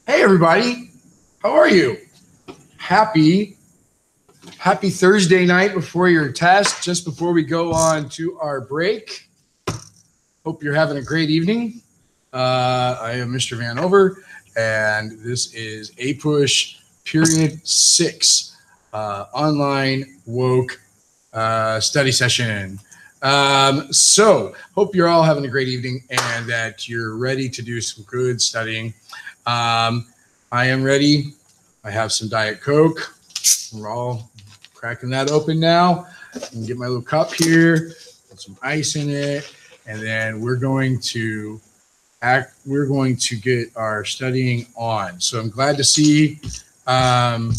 Hey everybody, how are you? Happy Thursday night before your test, just before we go on to our break. Hope you're having a great evening. I am Mr. Vanover, and this is APUSH period 6. online woke study session. So hope you're all having a great evening and that you're ready to do some good studying. I am ready. I have some Diet Coke. We're all cracking that open now. And get my little cup here, put some ice in it, and then we're going to get our studying on. So I'm glad to see I'm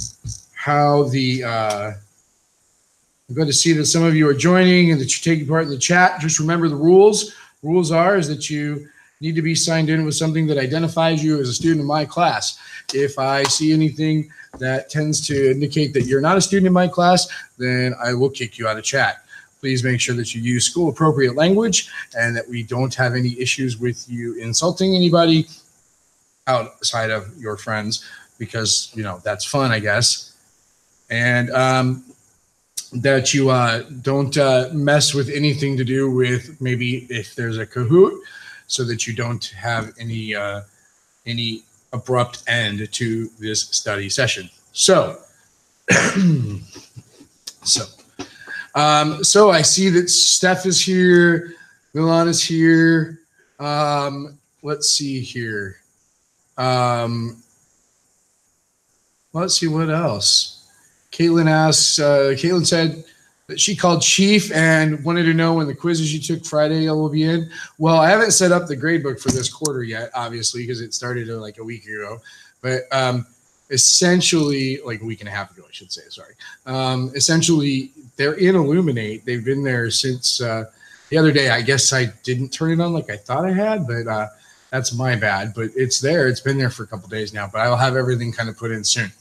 glad to see that some of you are joining and that you're taking part in the chat. Just remember the rules. Rules is that you need to be signed in with something that identifies you as a student in my class. If I see anything that tends to indicate that you're not a student in my class, then I will kick you out of chat. Please make sure that you use school appropriate language and that we don't have any issues with you insulting anybody outside of your friends because, you know, that's fun, I guess. And that you don't mess with anything to do with maybe if there's a Kahoot, so that you don't have any abrupt end to this study session. So I see that Steph is here, Milan is here. Let's see here. Let's see what else. Caitlin said that she called Chief and wanted to know when the quizzes you took Friday will be in. Well, I haven't set up the grade book for this quarter yet, obviously, because it started like a week ago. But essentially, like a week and a half ago, I should say, sorry. Essentially, they're in Illuminate. They've been there since the other day. I guess I didn't turn it on like I thought I had, but that's my bad. But it's there. It's been there for a couple days now, but I'll have everything kind of put in soon.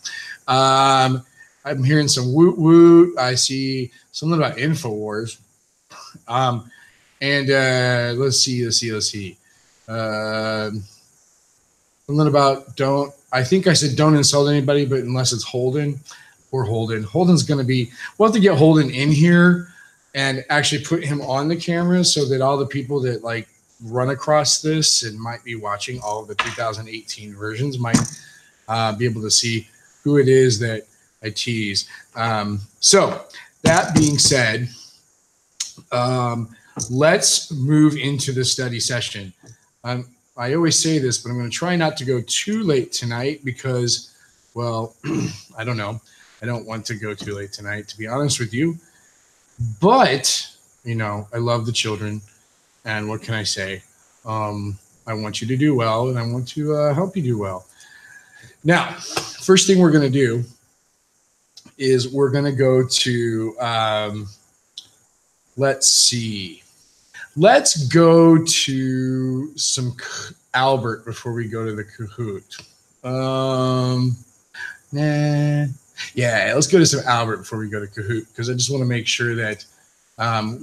I'm hearing some woot woot. I see something about InfoWars. Let's see. Something about I think I said don't insult anybody, but unless it's Holden or Holden. Holden's going to be, we'll have to get Holden in here and actually put him on the camera so that all the people that like run across this and might be watching all of the 2018 versions might be able to see who it is that I tease. So that being said, let's move into the study session. I always say this, but I'm going to try not to go too late tonight because, well, I don't know. I don't want to go too late tonight, to be honest with you. But, you know, I love the children. And what can I say? I want you to do well, and I want to help you do well. Now, first thing we're going to do is we're going to go to, let's see. Let's go to some Albert before we go to the Kahoot. Yeah, let's go to some Albert before we go to Kahoot, because I just want to make sure that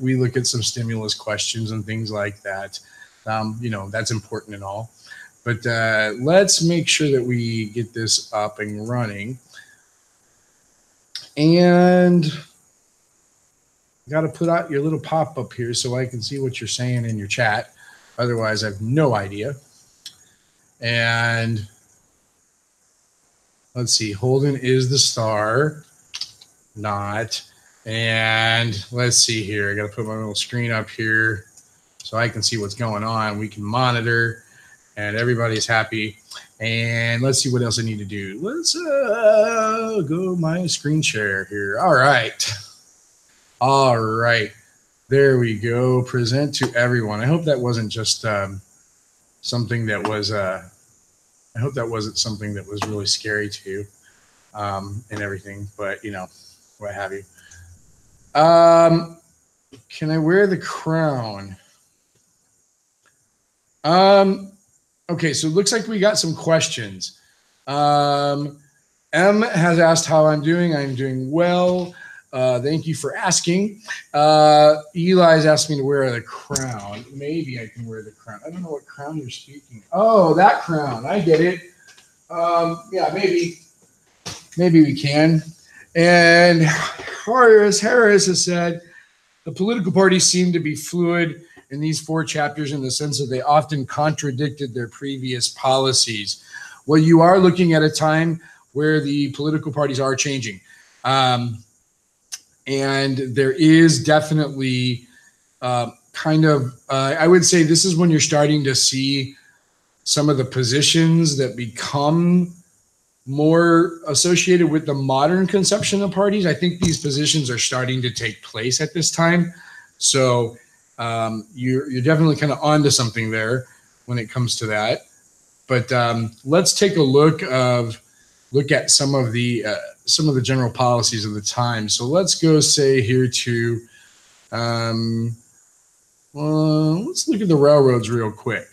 we look at some stimulus questions and things like that. You know, that's important and all. But let's make sure that we get this up and running. And got to put out your little pop-up here so I can see what you're saying in your chat. Otherwise, I have no idea. And let's see. Holden is the star. Not. And let's see here. I got to put my little screen up here so I can see what's going on. We can monitor, and everybody's happy. And let's see what else I need to do. Let's go my screen share here. All right. All right. There we go. Present to everyone. I hope that wasn't just something that was I hope that wasn't something that was really scary to you and everything, but you know, what have you. Can I wear the crown? Okay, so it looks like we got some questions. M has asked how I'm doing. I'm doing well. Thank you for asking. Eli's asked me to wear the crown. Maybe I can wear the crown. I don't know what crown you're speaking. Oh, that crown. I get it. Yeah, maybe we can. And Harris has said, the political parties seem to be fluid in these 4 chapters in the sense that they often contradicted their previous policies. Well, you are looking at a time where the political parties are changing. And there is definitely I would say this is when you're starting to see some of the positions that become more associated with the modern conception of parties. I think these positions are starting to take place at this time. So you're definitely kind of onto something there when it comes to that. But let's take a look at some of the general policies of the time. So let's go say here to let's look at the railroads real quick.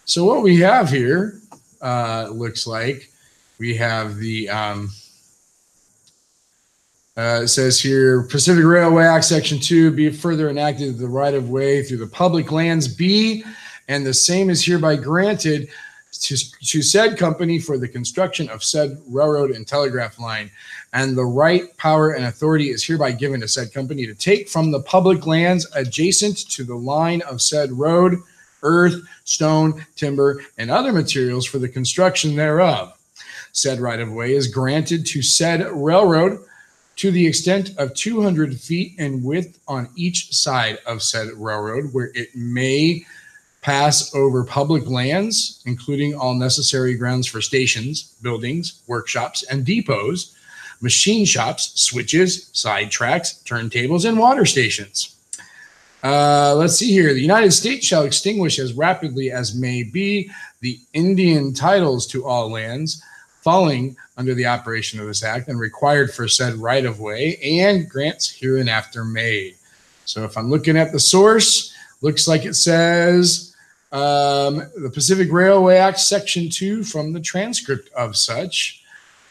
So what we have here looks like we have the it says here, Pacific Railway Act Section 2 be further enacted the right of way through the public lands be, and the same is hereby granted to said company for the construction of said railroad and telegraph line, and the right, power, and authority is hereby given to said company to take from the public lands adjacent to the line of said road, earth, stone, timber, and other materials for the construction thereof. Said right-of-way is granted to said railroad to the extent of 200 feet in width on each side of said railroad, where it may pass over public lands, including all necessary grounds for stations, buildings, workshops, and depots, machine shops, switches, side tracks, turntables, and water stations. Let's see here. The United States shall extinguish as rapidly as may be the Indian titles to all lands falling under the operation of this act and required for said right-of-way and grants hereinafter made. So if I'm looking at the source, looks like it says the Pacific Railway Act Section 2 from the transcript of such,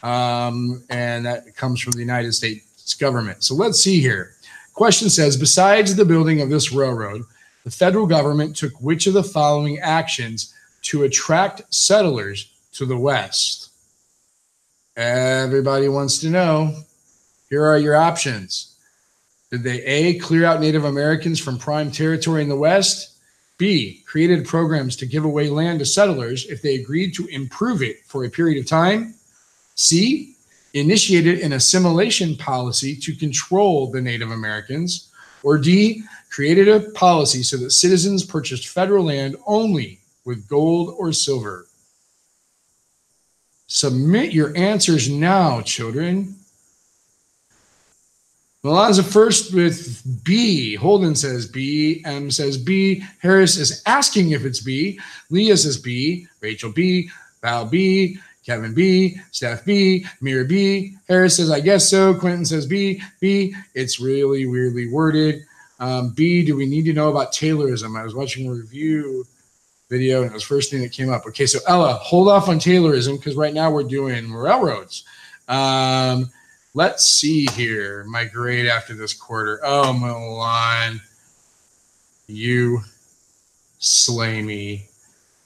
and that comes from the United States government. So let's see here. Question says, besides the building of this railroad, the federal government took which of the following actions to attract settlers to the West? Everybody wants to know. Here are your options. Did they A, clear out Native Americans from prime territory in the West? B, created programs to give away land to settlers if they agreed to improve it for a period of time? C, initiated an assimilation policy to control the Native Americans? Or D, created a policy so that citizens purchased federal land only with gold or silver? Submit your answers now, children. Milanza first with B. Holden says B. M says B. Harris is asking if it's B. Leah says B. Rachel B. Val B. Kevin B. Steph B. Mira B. Harris says, I guess so. Quentin says B. B. It's really weirdly worded. B. Do we need to know about Taylorism? I was watching a review video and it was the first thing that came up. Okay, so Ella, hold off on Taylorism because right now we're doing railroads. Let's see here. My grade after this quarter. Oh, Milan, you slay me.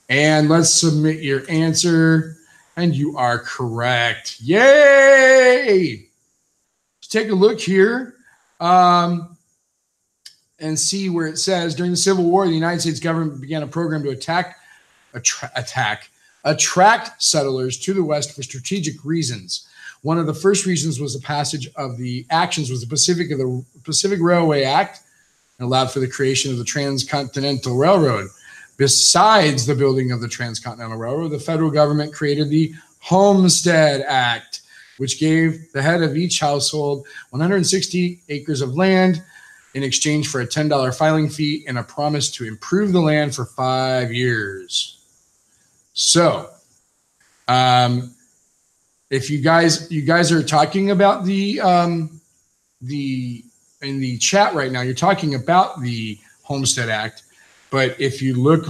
And let's submit your answer. And you are correct. Yay! Let's take a look here and see where it says, during the Civil War, the United States government began a program to attract settlers to the West for strategic reasons. One of the first reasons was the passage of the actions was the Pacific Railway Act and allowed for the creation of the Transcontinental Railroad. Besides the building of the Transcontinental Railroad, the federal government created the Homestead Act, which gave the head of each household 160 acres of land in exchange for a $10 filing fee and a promise to improve the land for 5 years. So, if you guys are talking about in the chat right now, you're talking about the Homestead Act, but if you look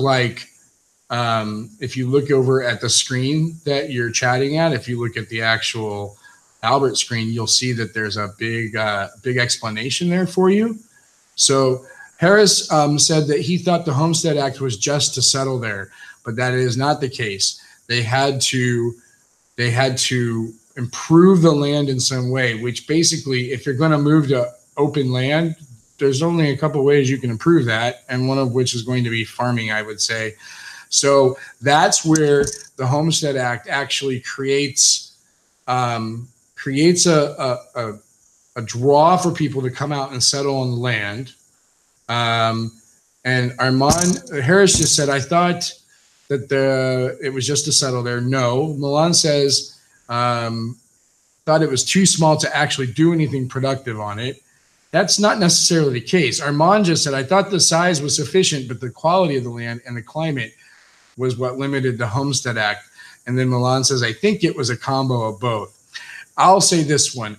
over at the screen that you're chatting at, if you look at the actual Albert screen, you'll see that there's a big explanation there for you. So Harris said that he thought the Homestead Act was just to settle there, but that is not the case. They had to improve the land in some way, which basically, if you're going to move to open land, there's only a couple ways you can improve that, and one of which is going to be farming, I would say. So that's where the Homestead Act actually creates creates a draw for people to come out and settle on the land. And Armand Harris just said, I thought that it was just to settle there. No, Milan says, thought it was too small to actually do anything productive on it. That's not necessarily the case. Armand just said, I thought the size was sufficient, but the quality of the land and the climate was what limited the Homestead Act. And then Milan says, I think it was a combo of both. I'll say this one.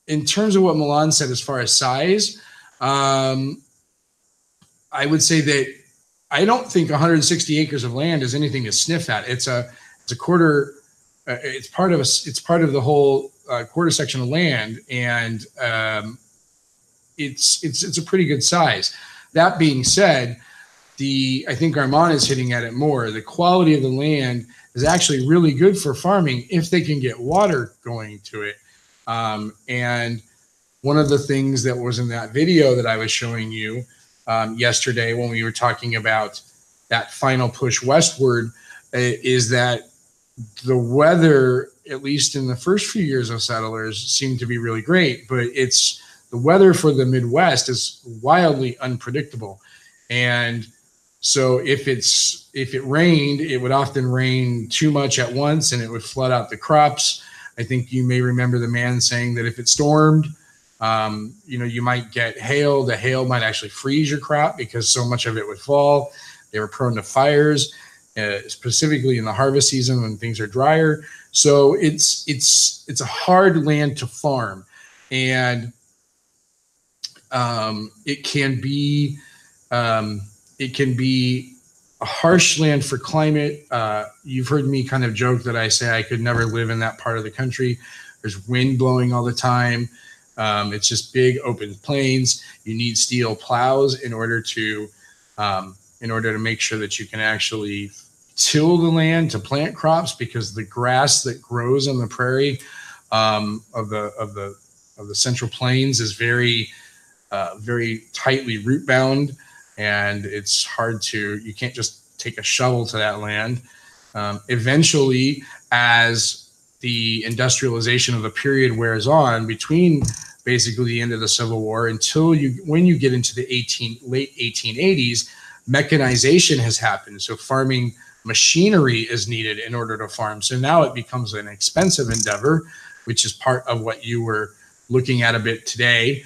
In terms of what Milan said as far as size, I would say that I don't think 160 acres of land is anything to sniff at. It's a quarter. It's part of the whole quarter section of land, and it's a pretty good size. That being said, I think Armand is hitting at it more. The quality of the land is actually really good for farming if they can get water going to it. And one of the things that was in that video that I was showing you yesterday when we were talking about that final push westward is that the weather, at least in the first few years of settlers, seemed to be really great, but the weather for the Midwest is wildly unpredictable. And so if it rained, it would often rain too much at once and it would flood out the crops. I think you may remember the man saying that if it stormed, you might get hail. The hail might actually freeze your crop because so much of it would fall. They were prone to fires, specifically in the harvest season when things are drier. So it's a hard land to farm, and it can be a harsh land for climate. You've heard me kind of joke that I say I could never live in that part of the country. There's wind blowing all the time. It's just big open plains. You need steel plows in order to make sure that you can actually till the land to plant crops, because the grass that grows on the prairie of the Central Plains is very tightly root bound, and it's hard you can't just take a shovel to that land. Eventually, as the industrialization of the period wears on between basically the end of the Civil War until when you get into the late 1880s, mechanization has happened. So farming machinery is needed in order to farm. So now it becomes an expensive endeavor, which is part of what you were looking at a bit today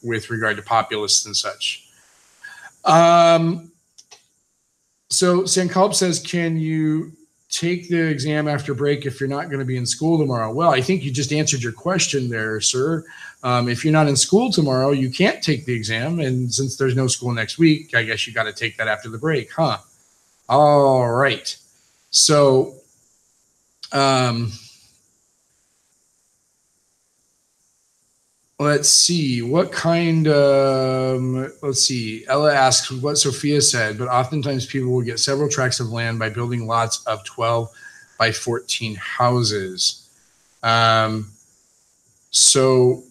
with regard to populists and such. So Sankalp says, can you take the exam after break if you're not going to be in school tomorrow? Well, I think you just answered your question there, sir. If you're not in school tomorrow, you can't take the exam. And since there's no school next week, I guess you got to take that after the break, huh? All right. So, let's see. Let's see. Ella asks what Sophia said, but oftentimes people will get several tracts of land by building lots of 12 by 14 houses. So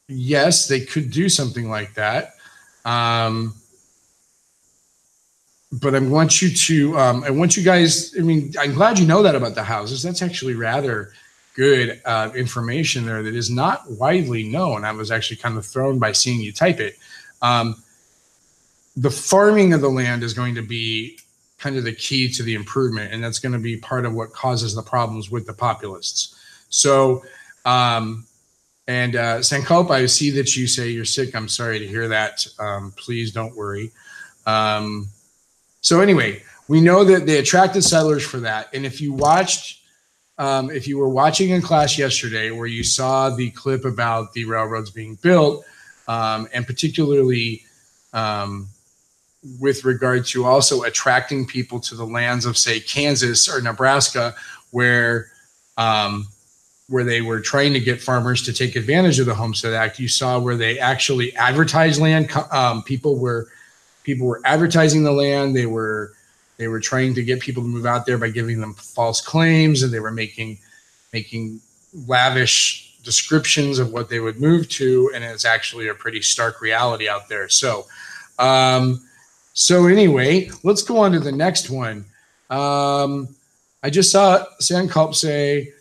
yes, they could do something like that. But I want you guys, I'm glad you know that about the houses. That's actually rather good information there that is not widely known. I was actually kind of thrown by seeing you type it. The farming of the land is going to be kind of the key to the improvement, and that's going to be part of what causes the problems with the populists. So, Sankalp, I see that you say you're sick. I'm sorry to hear that. Please don't worry. So anyway, we know that they attracted settlers for that. And if you were watching in class yesterday where you saw the clip about the railroads being built, and particularly with regard to also attracting people to the lands of, say, Kansas or Nebraska, where they were trying to get farmers to take advantage of the Homestead Act, you saw where they actually advertised land. People were advertising the land. They were trying to get people to move out there by giving them false claims, and they were making lavish descriptions of what they would move to, and it's actually a pretty stark reality out there. So, anyway, let's go on to the next one. I just saw Sankalp say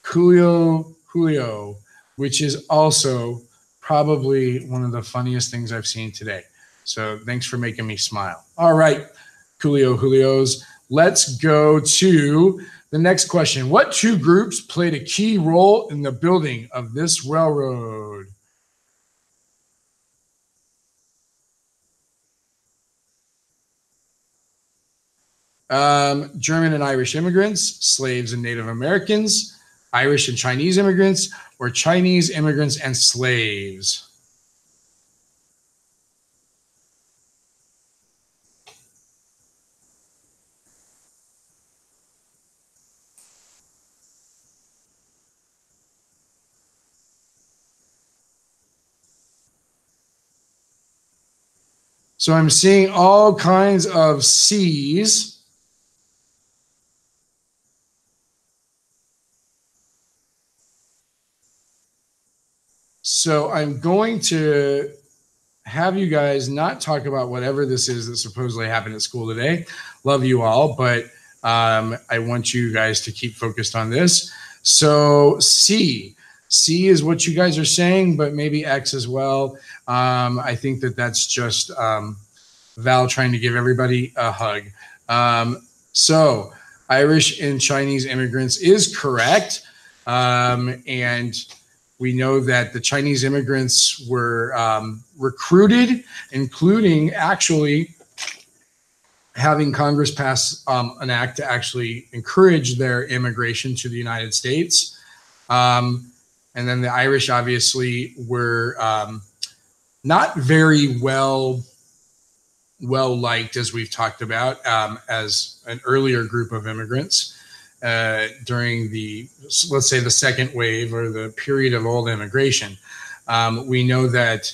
Julio, which is also probably one of the funniest things I've seen today. So thanks for making me smile. All right, Julios, let's go to the next question. What two groups played a key role in the building of this railroad? German and Irish immigrants, slaves and Native Americans, Irish and Chinese immigrants, or Chinese immigrants and slaves? So I'm seeing all kinds of C's. So I'm going to have you guys not talk about whatever this is that supposedly happened at school today. Love you all, but I want you guys to keep focused on this. So C is what you guys are saying, but maybe X as well. I think that's just Val trying to give everybody a hug. So Irish and Chinese immigrants is correct. And we know that the Chinese immigrants were recruited, including actually having Congress pass an act to actually encourage their immigration to the United States. And then the Irish obviously were not very well liked, as we've talked about, as an earlier group of immigrants during let's say the second wave or the period of old immigration. We know that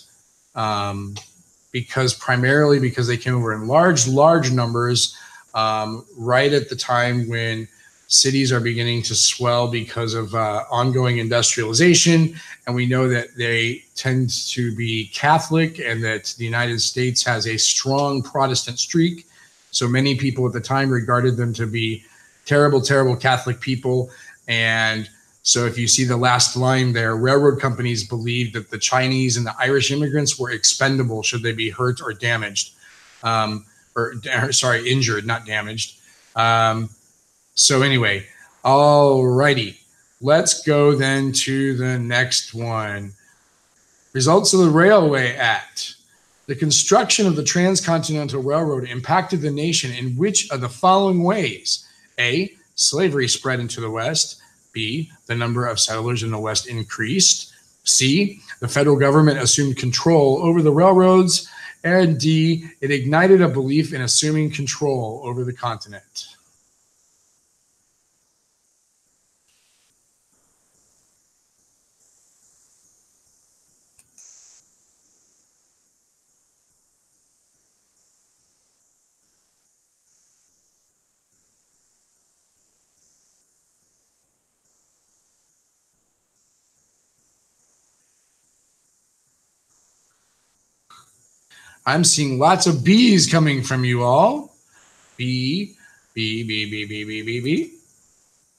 primarily because they came over in large numbers, right at the time when cities are beginning to swell because of ongoing industrialization. And we know that they tend to be Catholic and that the United States has a strong Protestant streak. So many people at the time regarded them to be terrible, terrible Catholic people. And so if you see the last line there, railroad companies believed that the Chinese and the Irish immigrants were expendable should they be hurt or damaged. Injured, not damaged. So anyway, all righty. Let's go then to the next one. Results of the Railway Act. The construction of the Transcontinental Railroad impacted the nation in which of the following ways? A, slavery spread into the West. B, the number of settlers in the West increased. C, the federal government assumed control over the railroads. And D, it ignited a belief in assuming control over the continent. I'm seeing lots of B's coming from you all. B.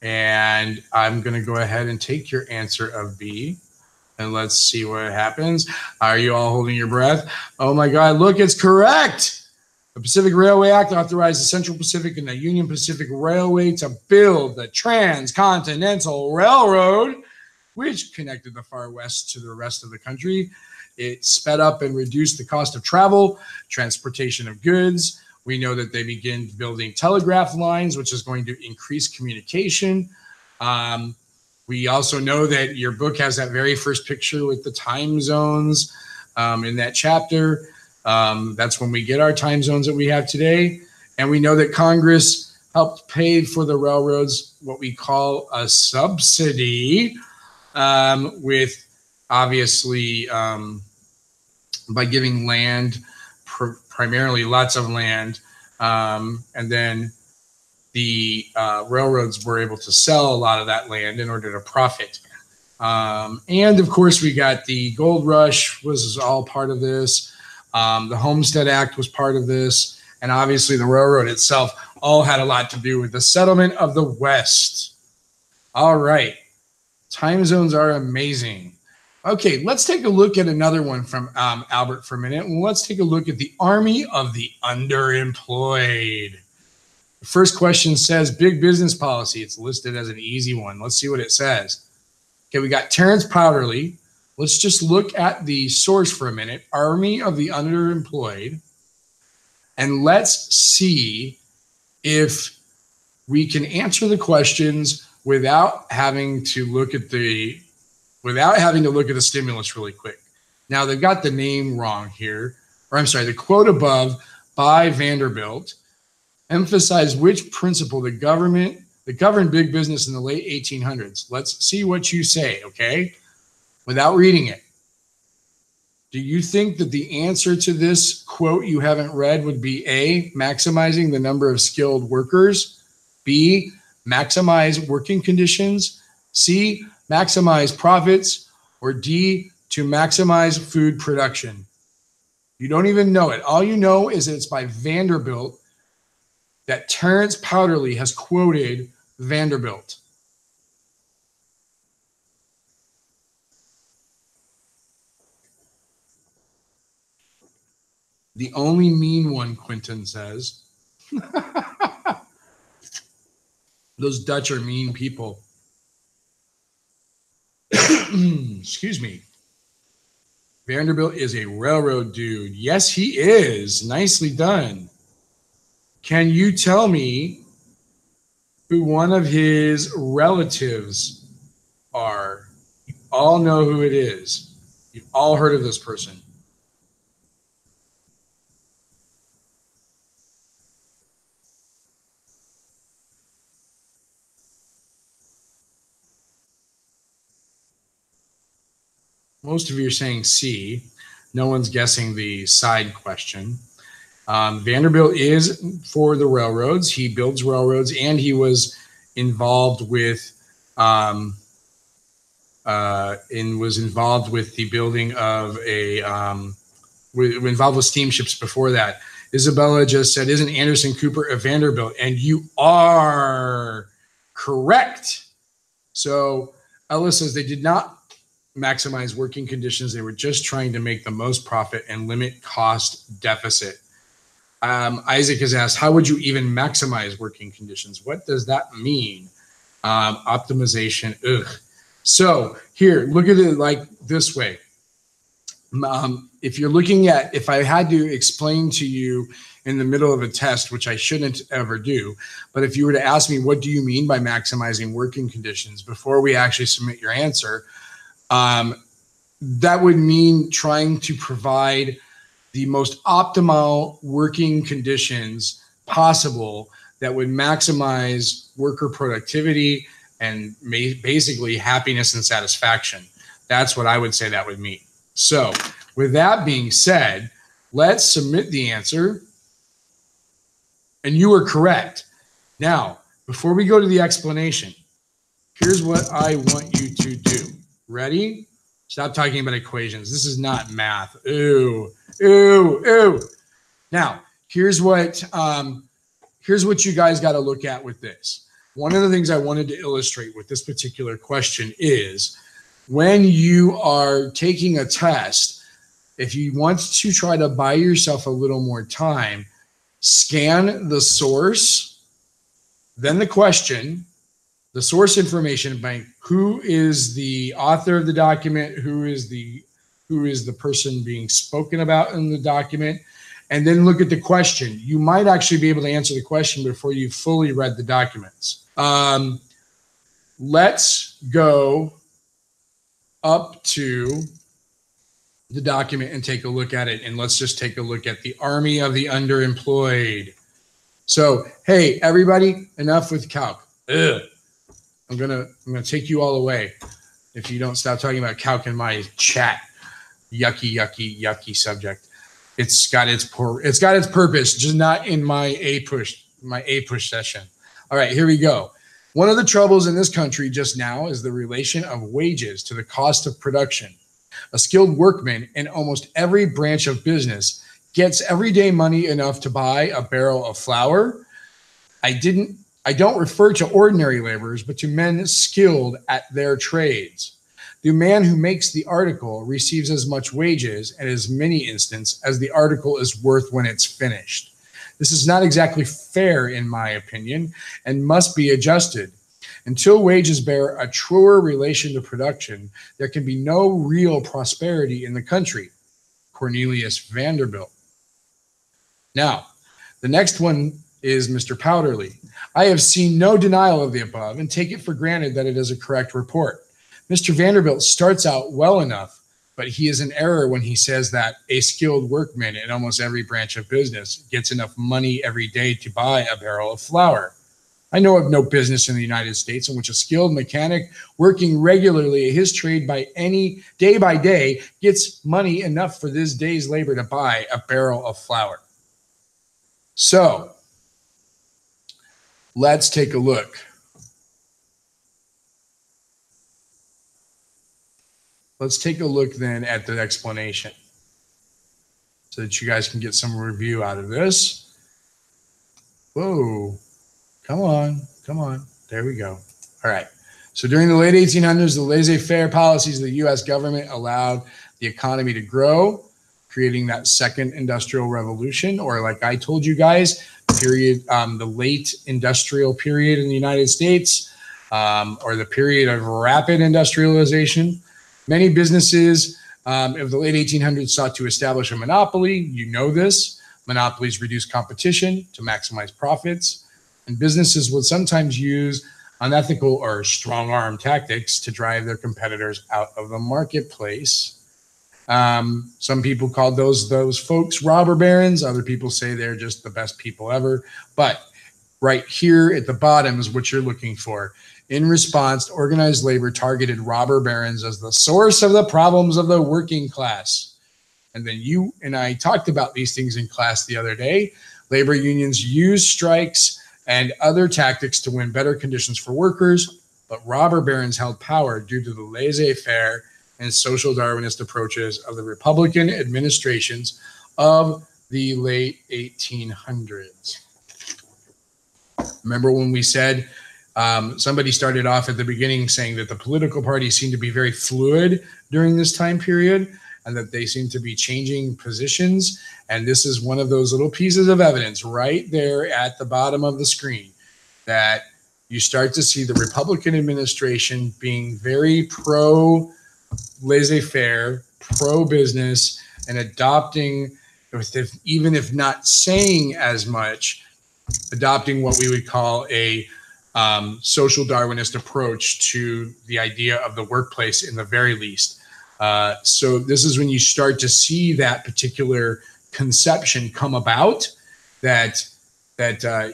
And I'm going to go ahead and take your answer of B. And let's see what happens. Are you all holding your breath? Oh my God, look, it's correct. The Pacific Railway Act authorized the Central Pacific and the Union Pacific Railway to build the Transcontinental Railroad, which connected the far west to the rest of the country. It sped up and reduced the cost of travel, transportation of goods. We know that they began building telegraph lines, which is going to increase communication. We also know that your book has that very first picture with the time zones in that chapter. That's when we get our time zones that we have today. And we know that Congress helped pay for the railroads, what we call a subsidy, with obviously by giving land, primarily lots of land, and then the railroads were able to sell a lot of that land in order to profit. And of course, we got the gold rush was all part of this. The Homestead Act was part of this. And obviously the railroad itself all had a lot to do with the settlement of the West. All right. Time zones are amazing. Okay, let's take a look at another one from Albert for a minute. And let's take a look at the Army of the Underemployed. The first question says big business policy. It's listed as an easy one. Let's see what it says. Okay, we got Terrence Powderly. Let's just look at the source for a minute. Army of the Underemployed. And let's see if we can answer the questions without having to look at the stimulus really quick. Now they've got the name wrong here, or I'm sorry, the quote above by Vanderbilt emphasized which principle that governed big business in the late 1800s. Let's see what you say, okay? Without reading it. Do you think that the answer to this quote you haven't read would be A, maximizing the number of skilled workers, B, maximize working conditions, C, maximize profits, or D, to maximize food production? You don't even know it. All you know is that it's by Vanderbilt, that Terrence Powderly has quoted Vanderbilt. The only mean one, Quentin says. Those Dutch are mean people. Excuse me. Vanderbilt is a railroad dude. Yes, he is. Nicely done. Can you tell me who one of his relatives are? You all know who it is. You've all heard of this person. Most of you are saying C. No one's guessing the side question. Vanderbilt is for the railroads. He builds railroads, and he was involved with the building of involved with steamships before that. Isabella just said, "Isn't Anderson Cooper a Vanderbilt?" And you are correct. So Ella says they did not maximize working conditions. They were just trying to make the most profit and limit cost deficit. Isaac has asked, how would you even maximize working conditions? What does that mean? Optimization. Ugh. So here, look at it like this way. If I had to explain to you in the middle of a test, which I shouldn't ever do, but if you were to ask me, what do you mean by maximizing working conditions before we actually submit your answer, that would mean trying to provide the most optimal working conditions possible that would maximize worker productivity and basically happiness and satisfaction. That's what I would say that would mean. So with that being said, let's submit the answer. And you are correct. Now, before we go to the explanation, here's what I want you to do. Ready? Stop talking about equations. This is not math. Ooh, ooh, ooh. Now, here's what you guys got to look at with this. One of the things I wanted to illustrate with this particular question is when you are taking a test, if you want to try to buy yourself a little more time, scan the source, then the question, the source information bank, who is the author of the document, who is the person being spoken about in the document, and then look at the question. You might actually be able to answer the question before you've fully read the documents. Let's go up to the document and take a look at it, and let's just take a look at the Army of the Underemployed. So, hey, everybody, enough with calc. Ugh. I'm gonna take you all away if you don't stop talking about calc in my chat. Yucky, yucky, yucky subject. It's got its purpose, just not in my APUSH session. All right, here we go. One of the troubles in this country just now is the relation of wages to the cost of production. A skilled workman in almost every branch of business gets everyday money enough to buy a barrel of flour, I don't refer to ordinary laborers, but to men skilled at their trades. The man who makes the article receives as much wages in as many instances as the article is worth when it's finished. This is not exactly fair, in my opinion, and must be adjusted. Until wages bear a truer relation to production, there can be no real prosperity in the country. Cornelius Vanderbilt. Now, the next one is Mr. Powderly. I have seen no denial of the above and take it for granted that it is a correct report. Mr. Vanderbilt starts out well enough, but he is in error when he says that a skilled workman in almost every branch of business gets enough money every day to buy a barrel of flour. I know of no business in the United States in which a skilled mechanic working regularly at his trade by day gets money enough for this day's labor to buy a barrel of flour. So let's take a look. Let's take a look then at the explanation so that you guys can get some review out of this. Whoa, come on. There we go. All right. So during the late 1800s, the laissez-faire policies of the U.S. government allowed the economy to grow, creating that second industrial revolution, or like I told you guys, the late industrial period in the United States, or the period of rapid industrialization. Many businesses of the late 1800s sought to establish a monopoly. You know this. Monopolies reduce competition to maximize profits, and businesses would sometimes use unethical or strong-arm tactics to drive their competitors out of the marketplace. Some people called those folks robber barons. Other people say they're just the best people ever. But right here at the bottom is what you're looking for. In response, organized labor targeted robber barons as the source of the problems of the working class. And then you and I talked about these things in class the other day. Labor unions use strikes and other tactics to win better conditions for workers, but robber barons held power due to the laissez-faire and social Darwinist approaches of the Republican administrations of the late 1800s. Remember when we said somebody started off at the beginning saying that the political parties seem to be very fluid during this time period and that they seem to be changing positions. And this is one of those little pieces of evidence right there at the bottom of the screen that you start to see the Republican administration being very pro laissez-faire, pro-business, and adopting, even if not saying as much, adopting what we would call a social Darwinist approach to the idea of the workplace in the very least. So this is when you start to see that particular conception come about that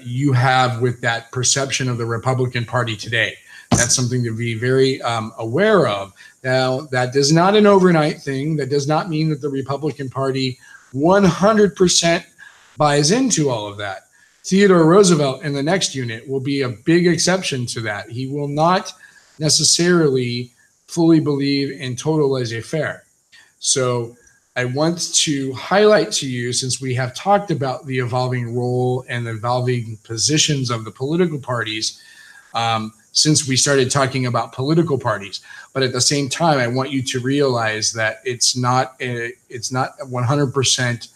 you have with that perception of the Republican Party today. That's something to be very aware of. Now, that is not an overnight thing. That does not mean that the Republican Party 100% buys into all of that. Theodore Roosevelt in the next unit will be a big exception to that. He will not necessarily fully believe in total laissez-faire. So I want to highlight to you, since we have talked about the evolving role and the evolving positions of the political parties, since we started talking about political parties. But at the same time, I want you to realize that it's not 100%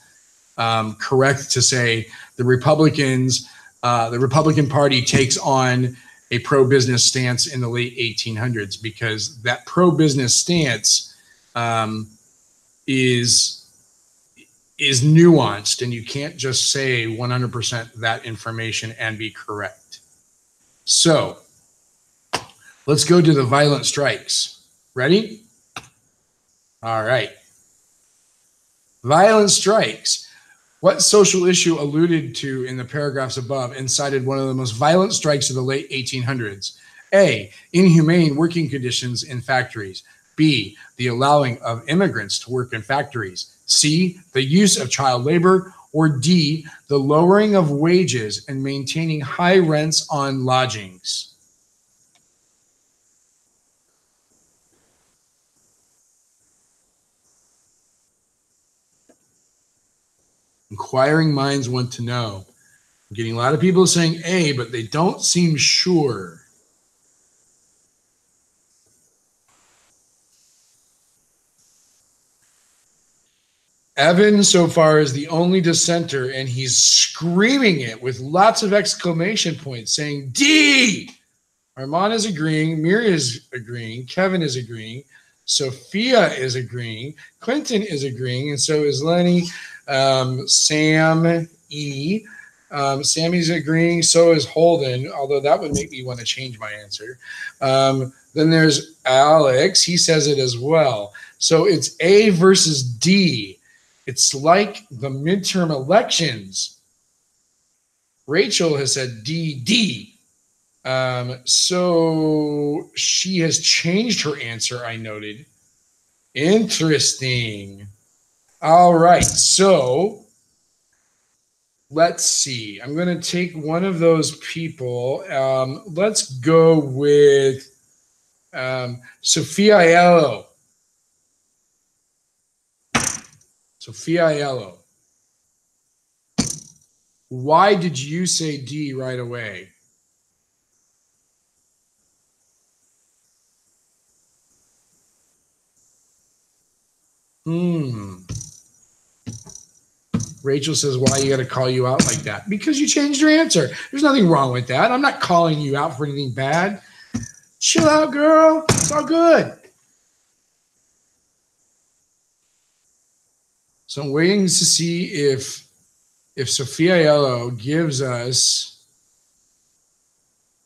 correct to say the Republican Party takes on a pro-business stance in the late 1800s, because that pro-business stance is nuanced, and you can't just say 100% that information and be correct. So let's go to the violent strikes. Ready? All right. Violent strikes. What social issue alluded to in the paragraphs above incited one of the most violent strikes of the late 1800s? A, inhumane working conditions in factories. B, the allowing of immigrants to work in factories. C, the use of child labor. Or D, the lowering of wages and maintaining high rents on lodgings. Inquiring minds want to know. I'm getting a lot of people saying A, but they don't seem sure. Evan so far is the only dissenter, and he's screaming it with lots of exclamation points, saying D. Armand is agreeing. Mira is agreeing. Kevin is agreeing. Sophia is agreeing. Quentin is agreeing. And so is Lenny. Sam E. Sammy's agreeing. So is Holden, although that would make me want to change my answer. Then there's Alex. He says it as well. So it's A versus D. It's like the midterm elections. Rachel has said D. So she has changed her answer, I noted. Interesting. All right. So let's see. I'm going to take one of those people. Let's go with Sophia Aiello. Sophia Aiello. Why did you say D right away? Rachel says, why you got to call you out like that? Because you changed your answer. There's nothing wrong with that. I'm not calling you out for anything bad. Chill out, girl. It's all good. So I'm waiting to see if Sophia Aiello gives us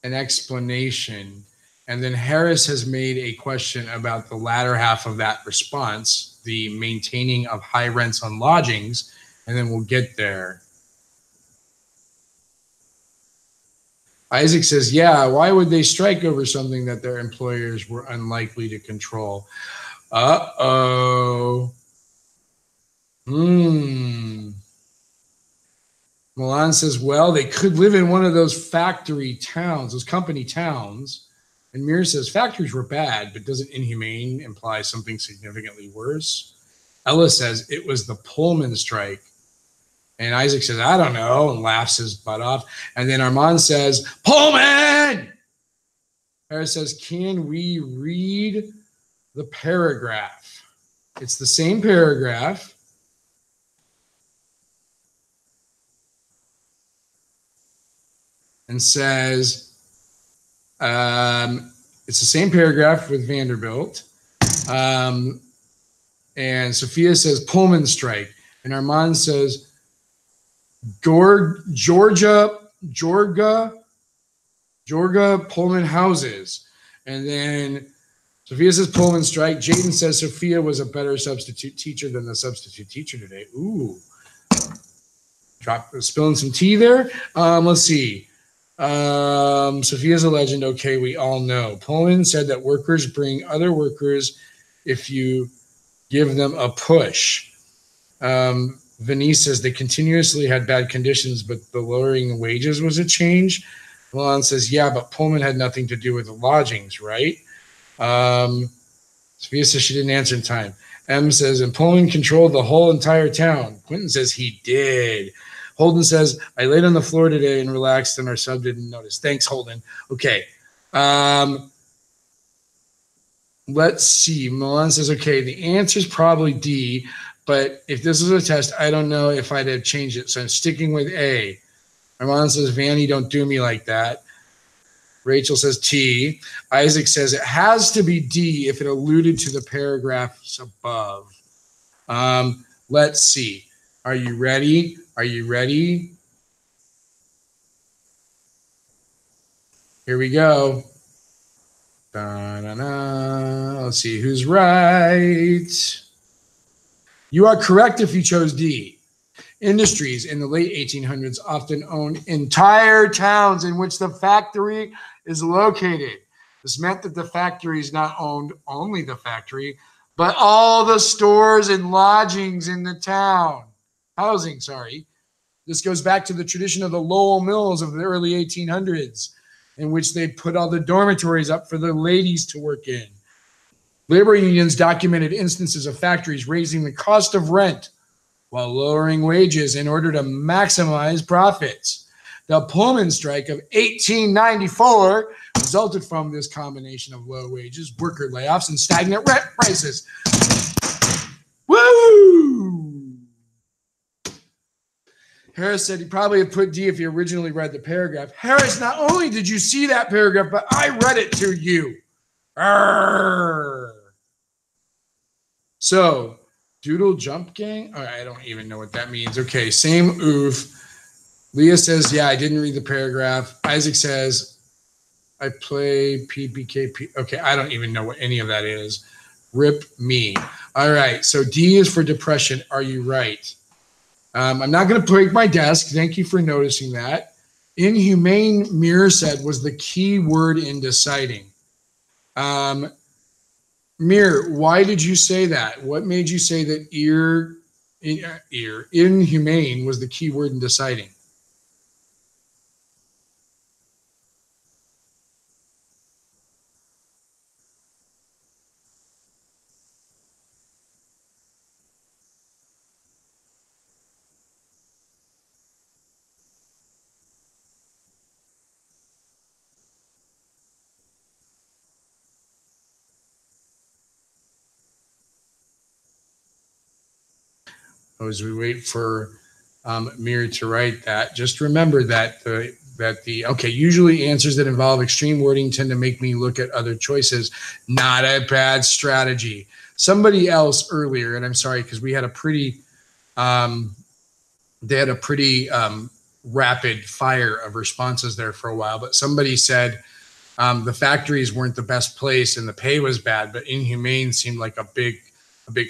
an explanation. And then Harris has made a question about the latter half of that response, the maintaining of high rents on lodgings, and then we'll get there. Isaac says, yeah, why would they strike over something that their employers were unlikely to control? Uh-oh. Milan says, well, they could live in one of those factory towns, those company towns. And Mir says, factories were bad, but doesn't inhumane imply something significantly worse? Ella says, it was the Pullman strike. And Isaac says, I don't know, and laughs his butt off. And then Armand says, Pullman! Harris says, can we read the paragraph? It's the same paragraph. And says, it's the same paragraph with Vanderbilt. And Sophia says, Pullman strike. And Armand says, Georgia Pullman houses. And then Sophia says Pullman strike. Jaden says Sophia was a better substitute teacher than the substitute teacher today. Ooh. Spilling some tea there. Let's see. Sophia's a legend. Okay, we all know. Pullman said that workers bring other workers if you give them a push. Vanny says they continuously had bad conditions, but the lowering wages was a change. Milan says, yeah, but Pullman had nothing to do with the lodgings, right? Sophia says she didn't answer in time. M says, and Pullman controlled the whole entire town. Quentin says he did. Holden says, I laid on the floor today and relaxed, and our sub didn't notice. Thanks, Holden. Okay. Let's see. Milan says, okay, the answer is probably D, but if this was a test, I don't know if I'd have changed it, so I'm sticking with A. Milan says, Vanny, don't do me like that. Rachel says T. Isaac says it has to be D if it alluded to the paragraphs above. Let's see. Are you ready? Are you ready? Here we go. Da-na-na. Let's see who's right. You are correct if you chose D. Industries in the late 1800s often owned entire towns in which the factory is located. This meant that the factories not owned only the factory, but all the stores and lodgings in the town. Housing, sorry. This goes back to the tradition of the Lowell Mills of the early 1800s, in which they put all the dormitories up for the ladies to work in. Labor unions documented instances of factories raising the cost of rent while lowering wages in order to maximize profits. The Pullman strike of 1894 resulted from this combination of low wages, worker layoffs, and stagnant rent prices. Woo! Harris said he probably had put D if he originally read the paragraph. Harris, not only did you see that paragraph, but I read it to you. Arrgh. So, doodle jump gang? Oh, I don't even know what that means. Okay, same oof. Leah says, yeah, I didn't read the paragraph. Isaac says, I play PBKP. Okay, I don't even know what any of that is. Rip me. All right, so D is for depression. Are you right? I'm not going to break my desk. Thank you for noticing that. Inhumane, Mir said, was the key word in deciding. Mir, why did you say that? What made you say that inhumane was the key word in deciding? As we wait for Mir to write that, just remember that usually answers that involve extreme wording tend to make me look at other choices. Not a bad strategy. Somebody else earlier, and I'm sorry because we had a pretty, they had a pretty rapid fire of responses there for a while. But somebody said the factories weren't the best place and the pay was bad, but inhumane seemed like a big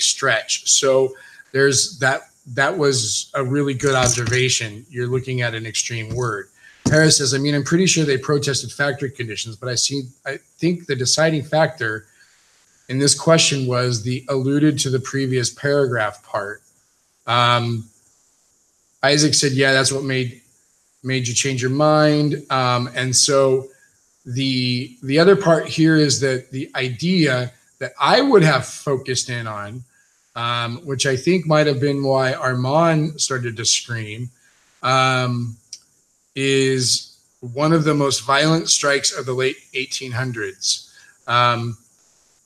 stretch. So there's that. That was a really good observation. You're looking at an extreme word. Harris says, I mean, I'm pretty sure they protested factory conditions, but I think the deciding factor in this question was the alluded to the previous paragraph part. Isaac said, yeah, that's what made you change your mind. And so the other part here is that the idea that I would have focused in on, which I think might have been why Armand started to scream, is one of the most violent strikes of the late 1800s.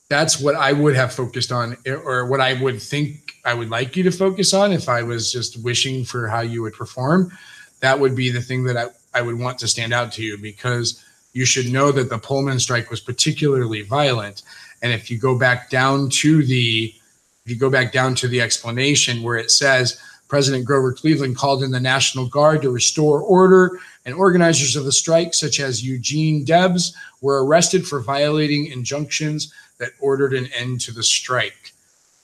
That's what I would have focused on, or what I would think I would like you to focus on if I was just wishing for how you would perform. That would be the thing that I would want to stand out to you, because you should know that the Pullman strike was particularly violent. And if you go back down to the explanation where it says President Grover Cleveland called in the National Guard to restore order, and organizers of the strike, such as Eugene Debs, were arrested for violating injunctions that ordered an end to the strike.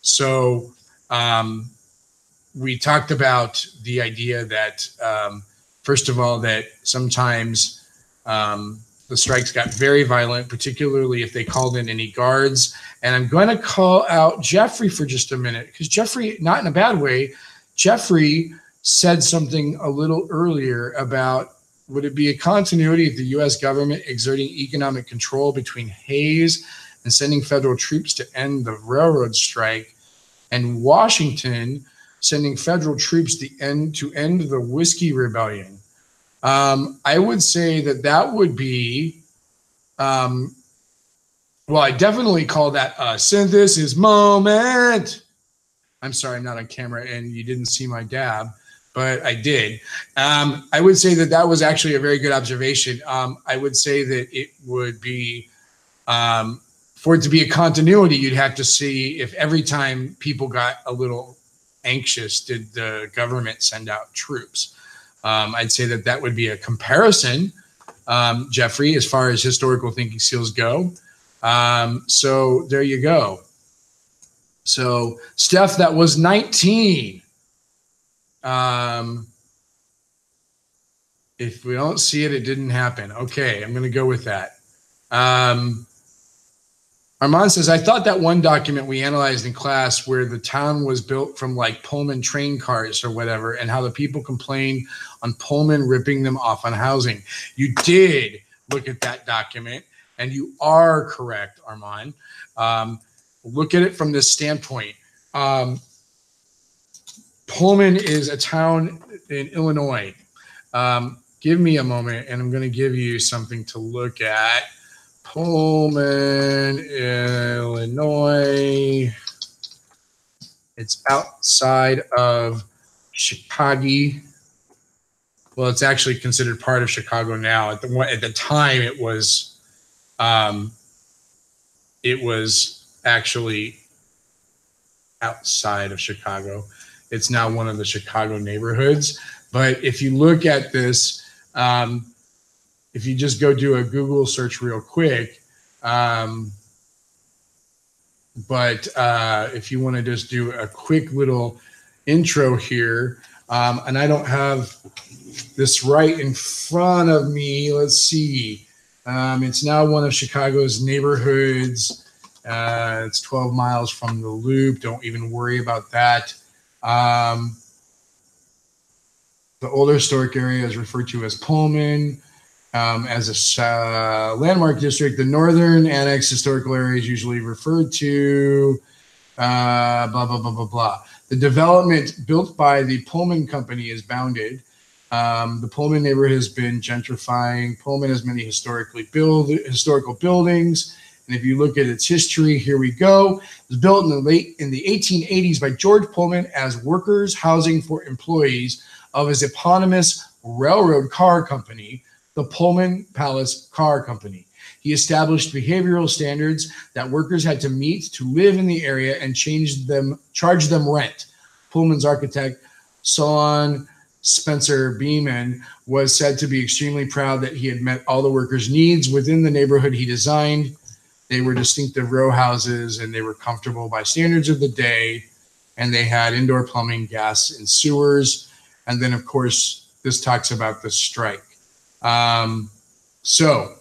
So we talked about the idea that, first of all, that sometimes the strikes got very violent, particularly if they called in any guards. And I'm going to call out Jeffrey for just a minute, because Jeffrey, not in a bad way, Jeffrey said something a little earlier about, would it be a continuity of the U.S. government exerting economic control between Hayes and sending federal troops to end the railroad strike, and Washington sending federal troops to end the Whiskey Rebellion? I would say that would be, well, I definitely call that a synthesis moment. I'm sorry, I'm not on camera and you didn't see my dab, but I did. I would say that was actually a very good observation. I would say that it would be, for it to be a continuity, you'd have to see if every time people got a little anxious, did the government send out troops? I'd say that would be a comparison, Jeffrey, as far as historical thinking skills go. So there you go. So Steph, that was 19. If we don't see it, it didn't happen. Okay, I'm going to go with that. Armand says, I thought that one document we analyzed in class where the town was built from like Pullman train cars or whatever, and how the people complained on Pullman ripping them off on housing. You did look at that document, and you are correct, Armand. Look at it from this standpoint. Pullman is a town in Illinois. give me a moment, and I'm going to give you something to look at. Pullman, Illinois. It's outside of Chicago. Well, it's actually considered part of Chicago now. At the time, it was actually outside of Chicago. It's now one of the Chicago neighborhoods. But if you look at this, if you just go do a Google search real quick, if you want to just do a quick little intro here, and I don't have this right in front of me. Let's see. It's now one of Chicago's neighborhoods. It's 12 miles from the Loop. Don't even worry about that. The older historic area is referred to as Pullman. As a landmark district, the northern annex historical area is usually referred to blah, blah, blah, blah, blah. The development built by the Pullman Company is bounded. The Pullman neighborhood has been gentrifying. Pullman has many historical buildings. And if you look at its history, here we go. It was built in the 1880s by George Pullman as workers' housing for employees of his eponymous railroad car company, the Pullman Palace Car Company. He established behavioral standards that workers had to meet to live in the area and charge them rent. Pullman's architect, Solon Spencer Beeman, was said to be extremely proud that he had met all the workers' needs within the neighborhood he designed. They were distinctive row houses, and they were comfortable by standards of the day, and they had indoor plumbing, gas, and sewers. And then, of course, this talks about the strike. So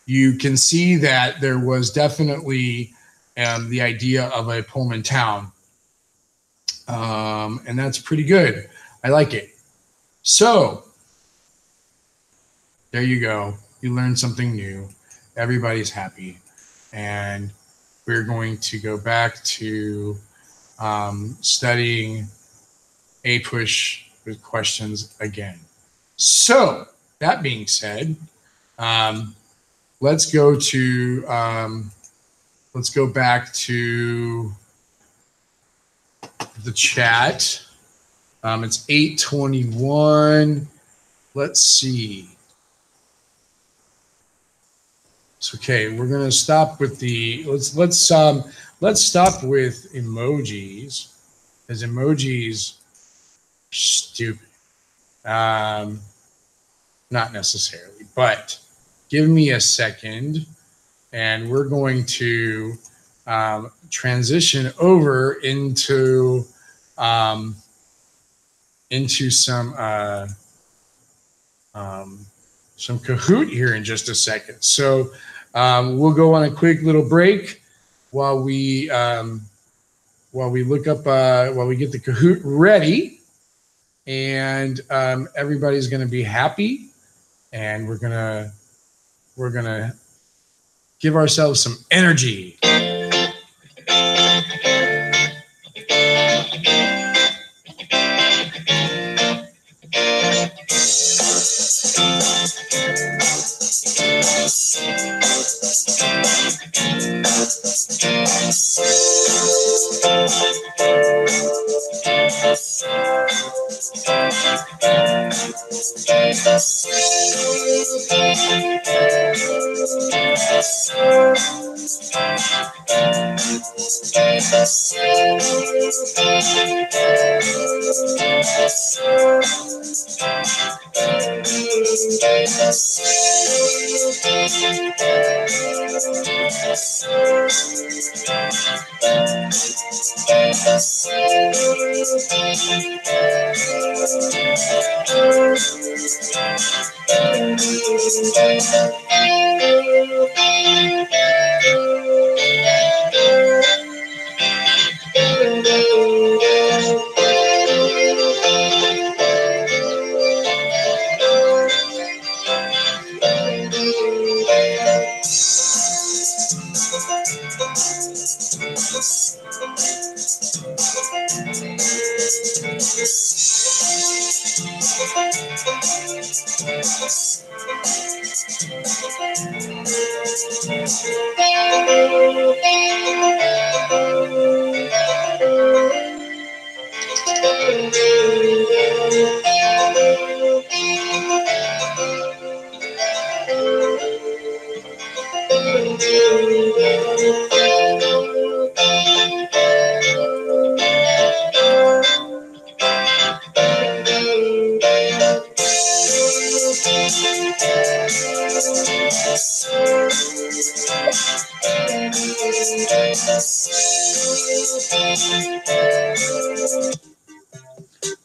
you can see that there was definitely the idea of a Pullman town. And that's pretty good. I like it. So there you go. You learned something new. Everybody's happy. And we're going to go back to studying APUSH with questions again. So that being said, let's go back to the chat. It's 8:21. Let's see. It's okay. We're gonna stop with the let's stop with emojis, because emojis are stupid. Not necessarily, but give me a second, and we're going to transition over into some Kahoot here in just a second. So we'll go on a quick little break while we look up while we get the Kahoot ready, and everybody's going to be happy, and we're gonna give ourselves some energy.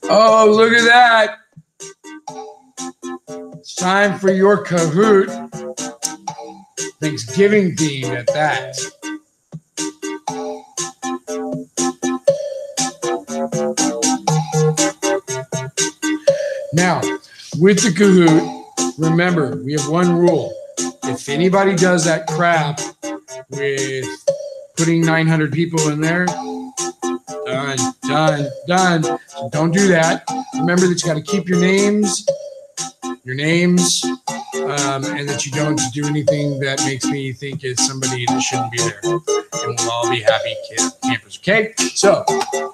Oh, look at that. It's time for your Kahoot. Thanksgiving theme at that. Now, with the Kahoot, remember, we have one rule. If anybody does that crap with putting 900 people in there, done. So don't do that. Remember that you got to keep your names, and that you don't do anything that makes me think it's somebody that shouldn't be there. And we'll all be happy campers, okay? So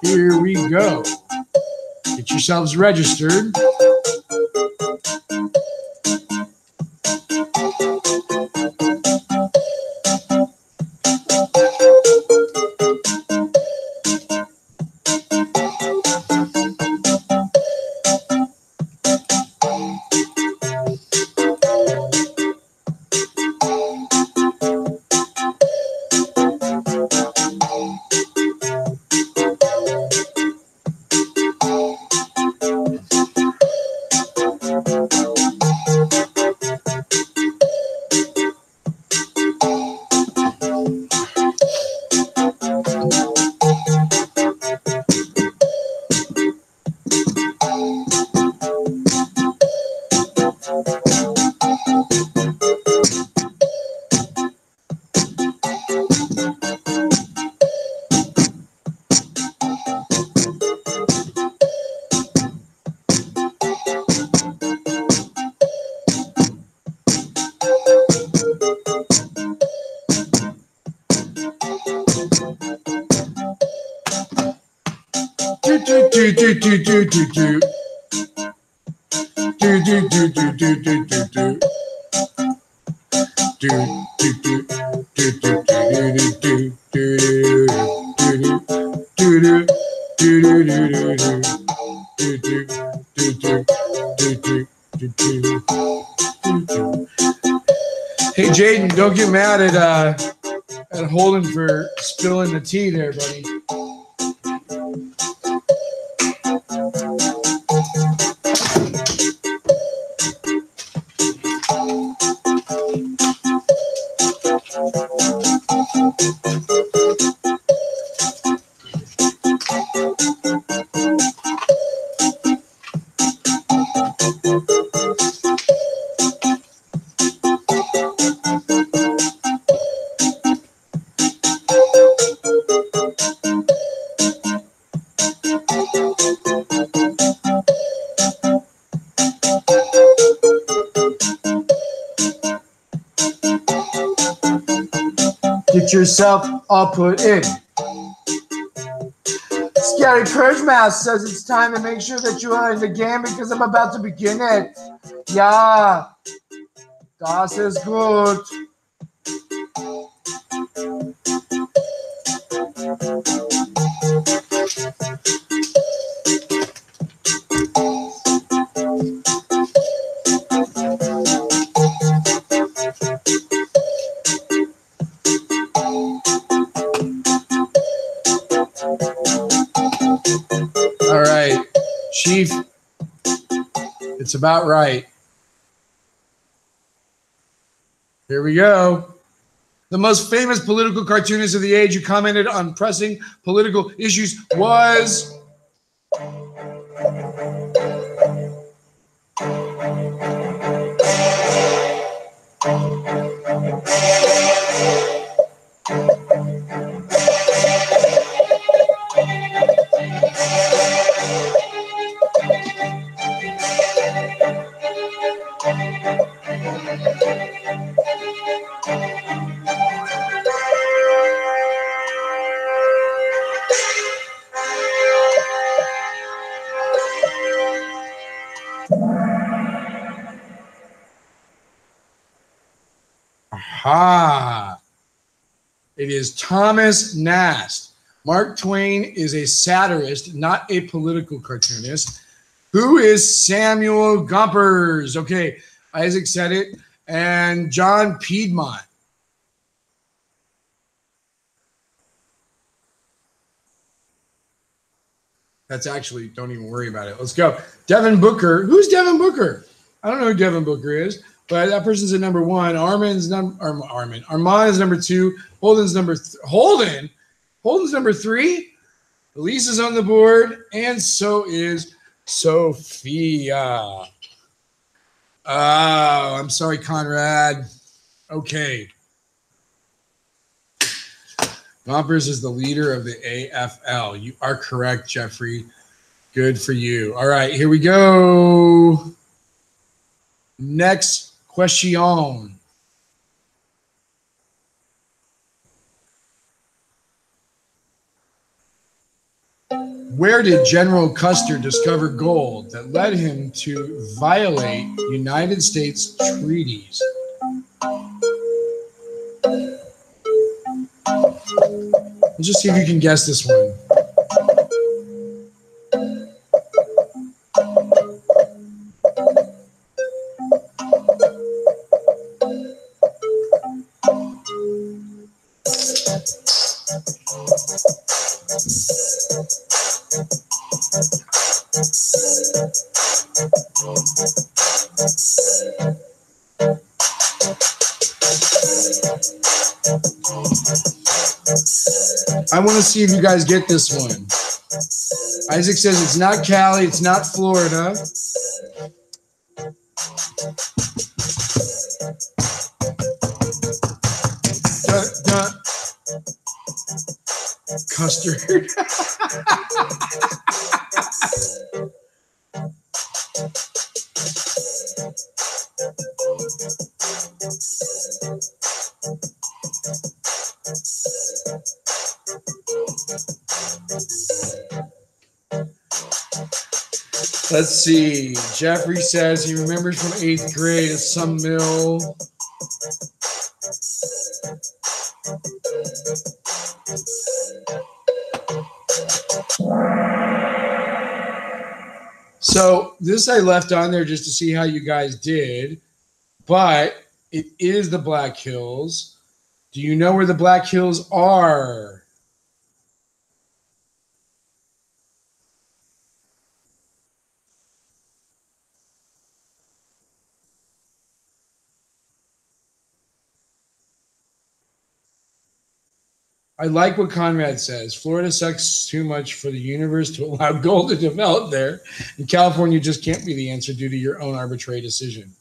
here we go. Get yourselves registered. Hey, Jaden, don't get mad at Holden for spilling the tea there, buddy. Get yourself all put in. Scary Purge Mouse says it's time to make sure that you are in the game because I'm about to begin it. Yeah, das ist gut. All right, Chief, it's about right. Here we go. The most famous political cartoonist of the age who commented on pressing political issues was... Aha. It is Thomas Nast. Mark Twain is a satirist, not a political cartoonist. Who is Samuel Gompers? Okay, Isaac said it. And John Piedmont. That's actually, don't even worry about it. Let's go. Devin Booker. Who's Devin Booker? I don't know who Devin Booker is, but that person's at number one. Armand is number two. Holden's number three. Elise is on the board, and so is Sophia. Oh, I'm sorry, Conrad. Okay. Gompers is the leader of the AFL. You are correct, Jeffrey. Good for you. All right, here we go. Next question. Where did General Custer discover gold that led him to violate United States treaties? Let's just see if you can guess this one. I want to see if you guys get this one. Isaac says it's not Cali, it's not Florida. Custard. Let's see. Jeffrey says he remembers from 8th grade at some mill. So this I left on there just to see how you guys did, but it is the Black Hills. Do you know where the Black Hills are? I like what Conrad says. Florida sucks too much for the universe to allow gold to develop there. And California just can't be the answer due to your own arbitrary decision.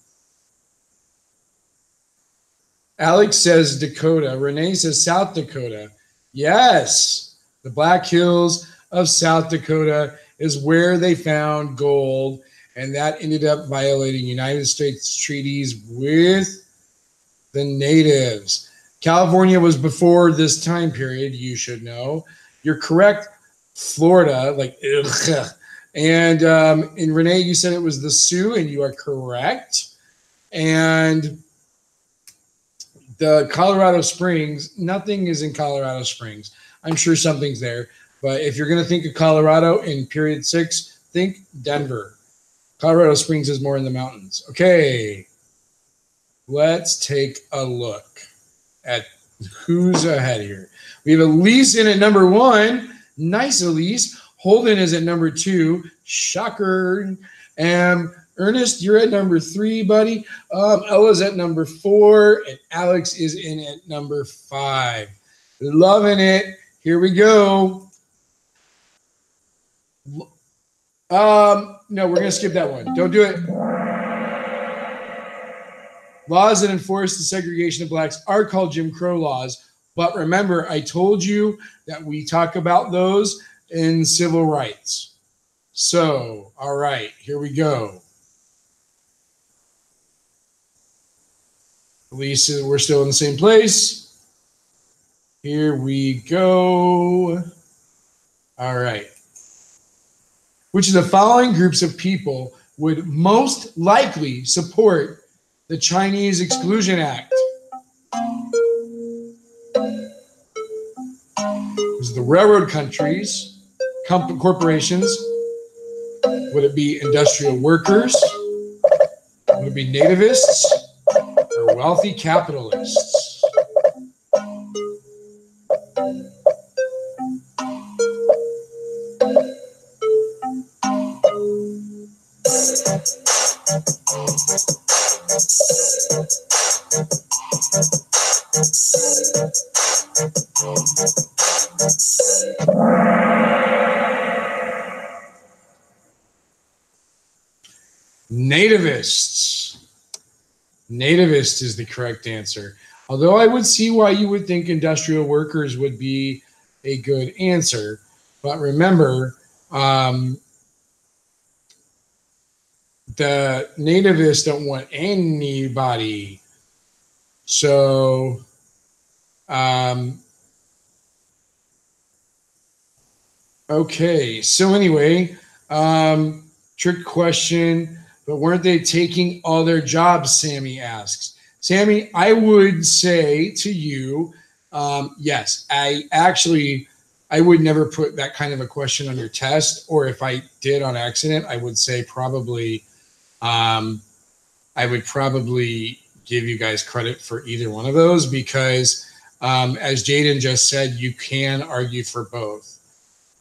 Alex says Dakota. Renee says South Dakota. Yes, the Black Hills of South Dakota is where they found gold, and that ended up violating United States treaties with the natives. California was before this time period, you should know. You're correct, Florida, like, ugh. And Renee, you said it was the Sioux, and you are correct. And the Colorado Springs, nothing is in Colorado Springs. I'm sure something's there. But if you're going to think of Colorado in period 6, think Denver. Colorado Springs is more in the mountains. Okay, let's take a look at who's ahead here. We have Elise in at number 1. Nice, Elise. Holden is at number 2. Shocker. Ernest, you're at number 3, buddy. Ella's at number 4. And Alex is in at number 5. Loving it. Here we go. No, we're going to skip that one. Don't do it. Laws that enforce the segregation of blacks are called Jim Crow laws. But remember, I told you that we talk about those in civil rights. So, all right, here we go. At least we're still in the same place. Here we go. All right. Which of the following groups of people would most likely support the Chinese Exclusion Act? Is it the railroad countries, corporations? Would it be industrial workers? Would it be nativists or wealthy capitalists? Nativists. Nativist is the correct answer. Although I would see why you would think industrial workers would be a good answer. But remember, the nativists don't want anybody. So, okay. So anyway, trick question. But weren't they taking all their jobs, Sammy asks. Sammy, I would say to you, yes. I would never put that kind of a question on your test. Or if I did on accident, I would say probably, I would probably give you guys credit for either one of those because, as Jaden just said, you can argue for both.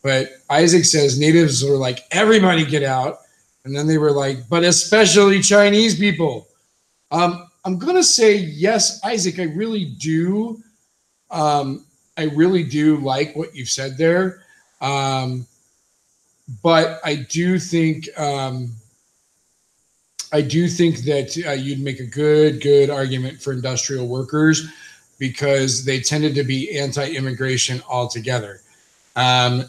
But Isaac says natives were like, everybody get out. And then they were like, but especially Chinese people. I'm going to say yes, Isaac, I really do. I really do like what you've said there. But I do think that you'd make a good argument for industrial workers because they tended to be anti-immigration altogether. I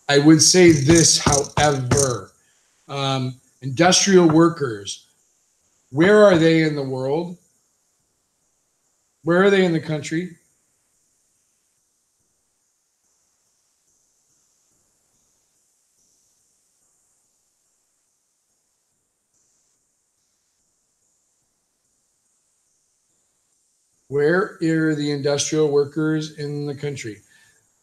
would say this, however, industrial workers, where are they in the world? Where are they in the country? Where are the industrial workers in the country?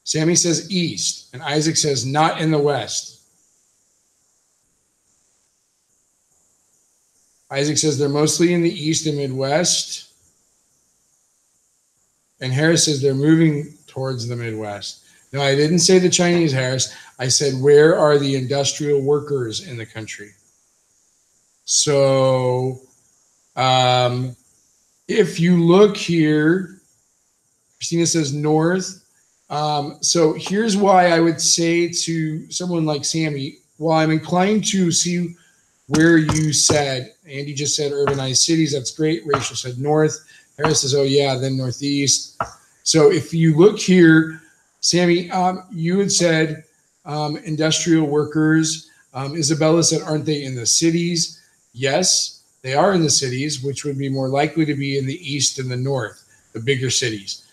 Sammy says east, and Isaac says not in the west. Isaac says they're mostly in the east and Midwest. And Harris says they're moving towards the Midwest. No, I didn't say the Chinese, Harris. I said, where are the industrial workers in the country? So if you look here, Christina says north. So here's why I would say to someone like Sammy, while I'm inclined to see where you said, Andy just said urbanized cities, that's great. Rachel said north. Harris says, oh yeah, then northeast. So if you look here, Sammy, you had said industrial workers. Isabella said, aren't they in the cities? Yes, they are in the cities, which would be more likely to be in the east and the north, the bigger cities.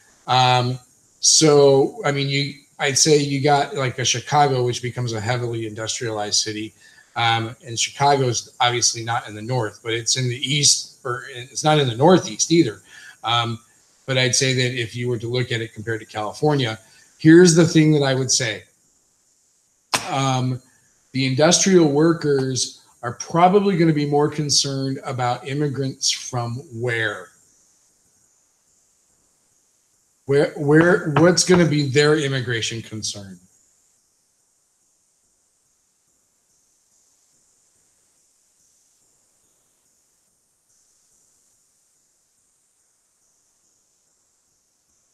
So, I mean, I'd say you got like a Chicago, which becomes a heavily industrialized city. And Chicago is obviously not in the north, but it's in the east, or it's not in the northeast either. But I'd say that if you were to look at it compared to California, here's the thing that I would say. The industrial workers are probably going to be more concerned about immigrants from where? What's going to be their immigration concern?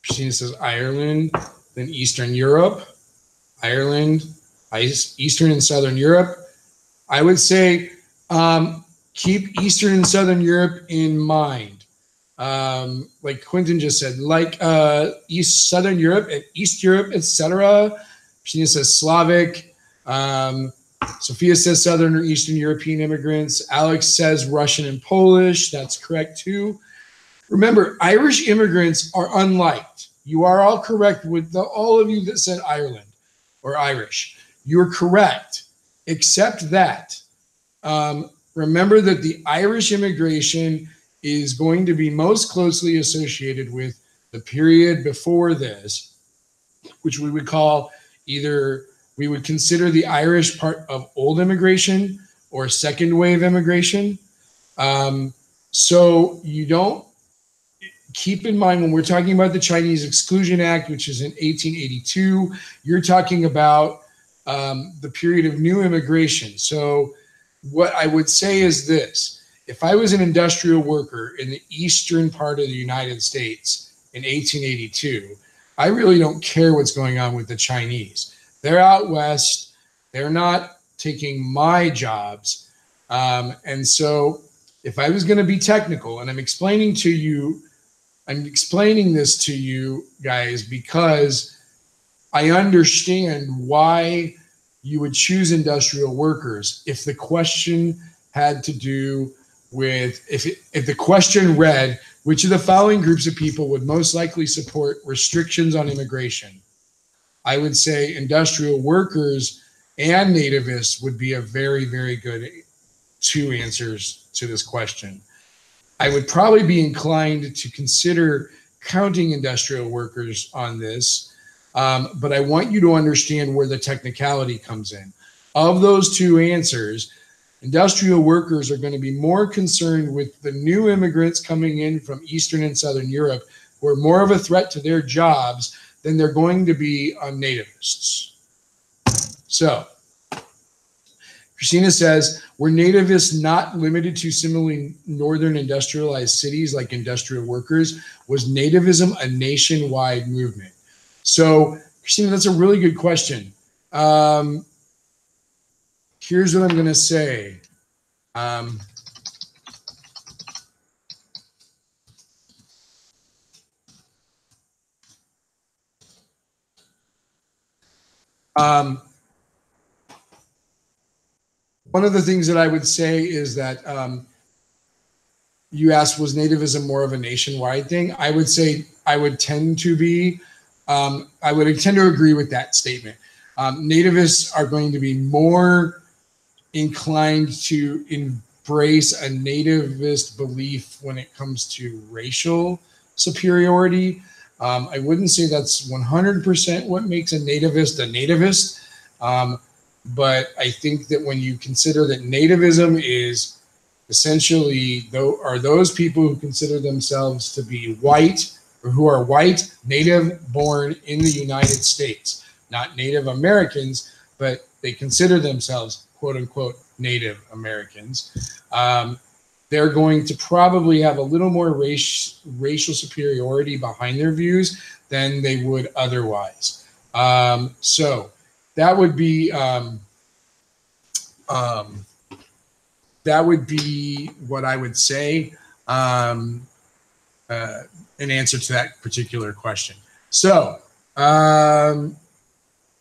Christina says Ireland, then Eastern Europe, Ireland, Eastern and Southern Europe. I would say keep Eastern and Southern Europe in mind. Like Quentin just said, like Southern Europe and East Europe, etc. Christina says Slavic. Sophia says Southern or Eastern European immigrants. Alex says Russian and Polish. That's correct too. Remember, Irish immigrants are unliked. You are all correct with all of you that said Ireland or Irish. You're correct, except that remember that the Irish immigration is going to be most closely associated with the period before this, which we would call either, we would consider the Irish part of old immigration or second wave immigration. So you don't, keep in mind when we're talking about the Chinese Exclusion Act, which is in 1882, you're talking about the period of new immigration. So what I would say is this: if I was an industrial worker in the eastern part of the United States in 1882, I really don't care what's going on with the Chinese. They're out west. They're not taking my jobs. And so if I was going to be technical, and I'm explaining this to you guys because I understand why you would choose industrial workers. If the question had to do with, if the question read, which of the following groups of people would most likely support restrictions on immigration? I would say industrial workers and nativists would be a very, very good two answers to this question. I would probably be inclined to consider counting industrial workers on this, but I want you to understand where the technicality comes in. Of those two answers, industrial workers are going to be more concerned with the new immigrants coming in from Eastern and Southern Europe, who are more of a threat to their jobs than they're going to be on nativists. So, Christina says, were nativists not limited to similarly northern industrialized cities like industrial workers? Was nativism a nationwide movement? So, Christina, that's a really good question. Here's what I'm going to say. One of the things that I would say is that you asked, was nativism more of a nationwide thing? I would say I would tend to be, I would tend to agree with that statement. Nativists are going to be more inclined to embrace a nativist belief when it comes to racial superiority. I wouldn't say that's 100% what makes a nativist. But I think that when you consider that nativism is essentially, are those people who consider themselves to be white, or who are white, native, born in the United States, not Native Americans, but they consider themselves, quote unquote, Native Americans. They're going to probably have a little more racial superiority behind their views than they would otherwise. So that would be what I would say in answer to that particular question. So,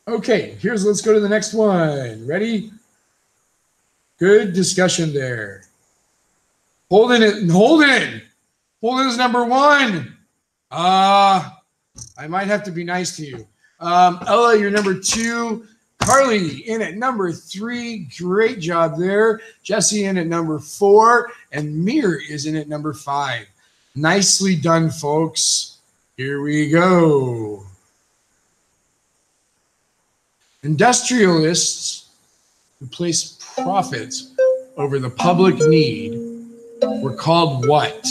okay, let's go to the next one. Ready? Good discussion there. Holden is number one. I might have to be nice to you. Ella, you're number two. Carly in at number three. Great job there. Jesse in at number four. And Mir is in at number five. Nicely done, folks. Here we go. Industrialists who place profit over the public need were called what?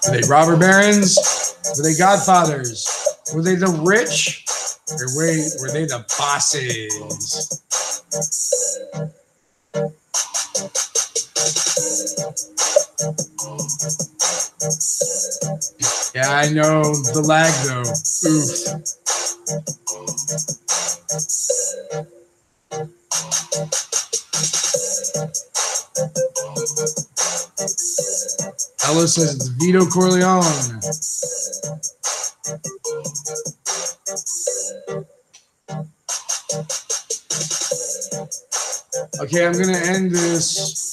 Were they robber barons? Were they godfathers? Were they the rich? Or were they the bosses? Yeah, I know. The lag, though. Oof. Ella says it's Vito Corleone. Okay, I'm going to end this.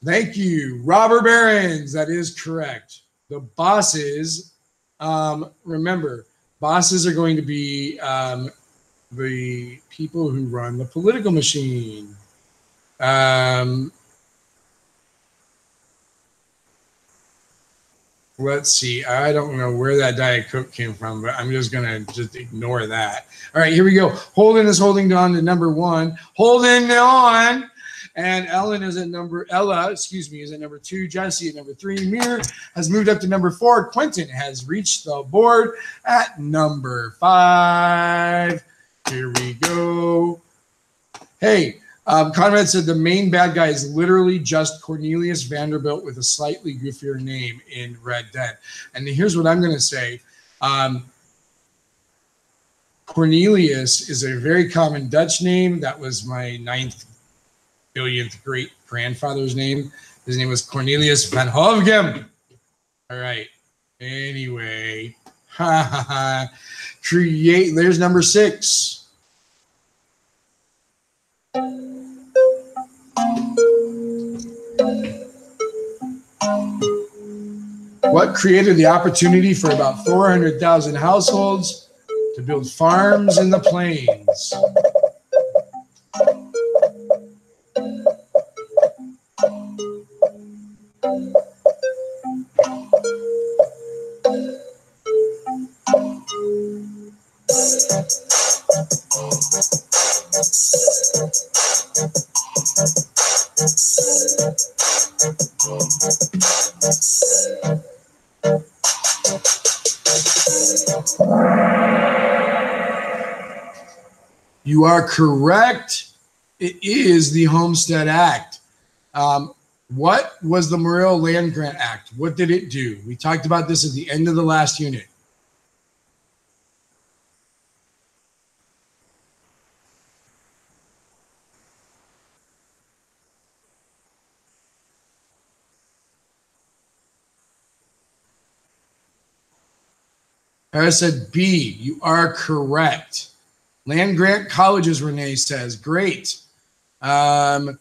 Thank you, Robert Behrens. That is correct. The bosses, remember, bosses are going to be the people who run the political machine. Let's see. I don't know where that Diet Coke came from, but I'm just going to just ignore that. All right, here we go. Holden is holding on to number 1. Holding on. And Ella is at number 2. Jesse at number 3. Mir has moved up to number 4. Quentin has reached the board at number 5. Here we go. Hey, Conrad said the main bad guy is literally just Cornelius Vanderbilt with a slightly goofier name in Red Dead. And here's what I'm going to say. Cornelius is a very common Dutch name. That was my 9th billionth great-grandfather's name. His name was Cornelius van Hovegem. All right. Anyway. Create. There's number 6. What created the opportunity for about 400,000 households to build farms in the plains? You are correct. It is the Homestead Act. What was the Morrill Land Grant Act? What did it do? We talked about this at the end of the last unit. I said B. You are correct. Land grant colleges, Renee says. Great. Land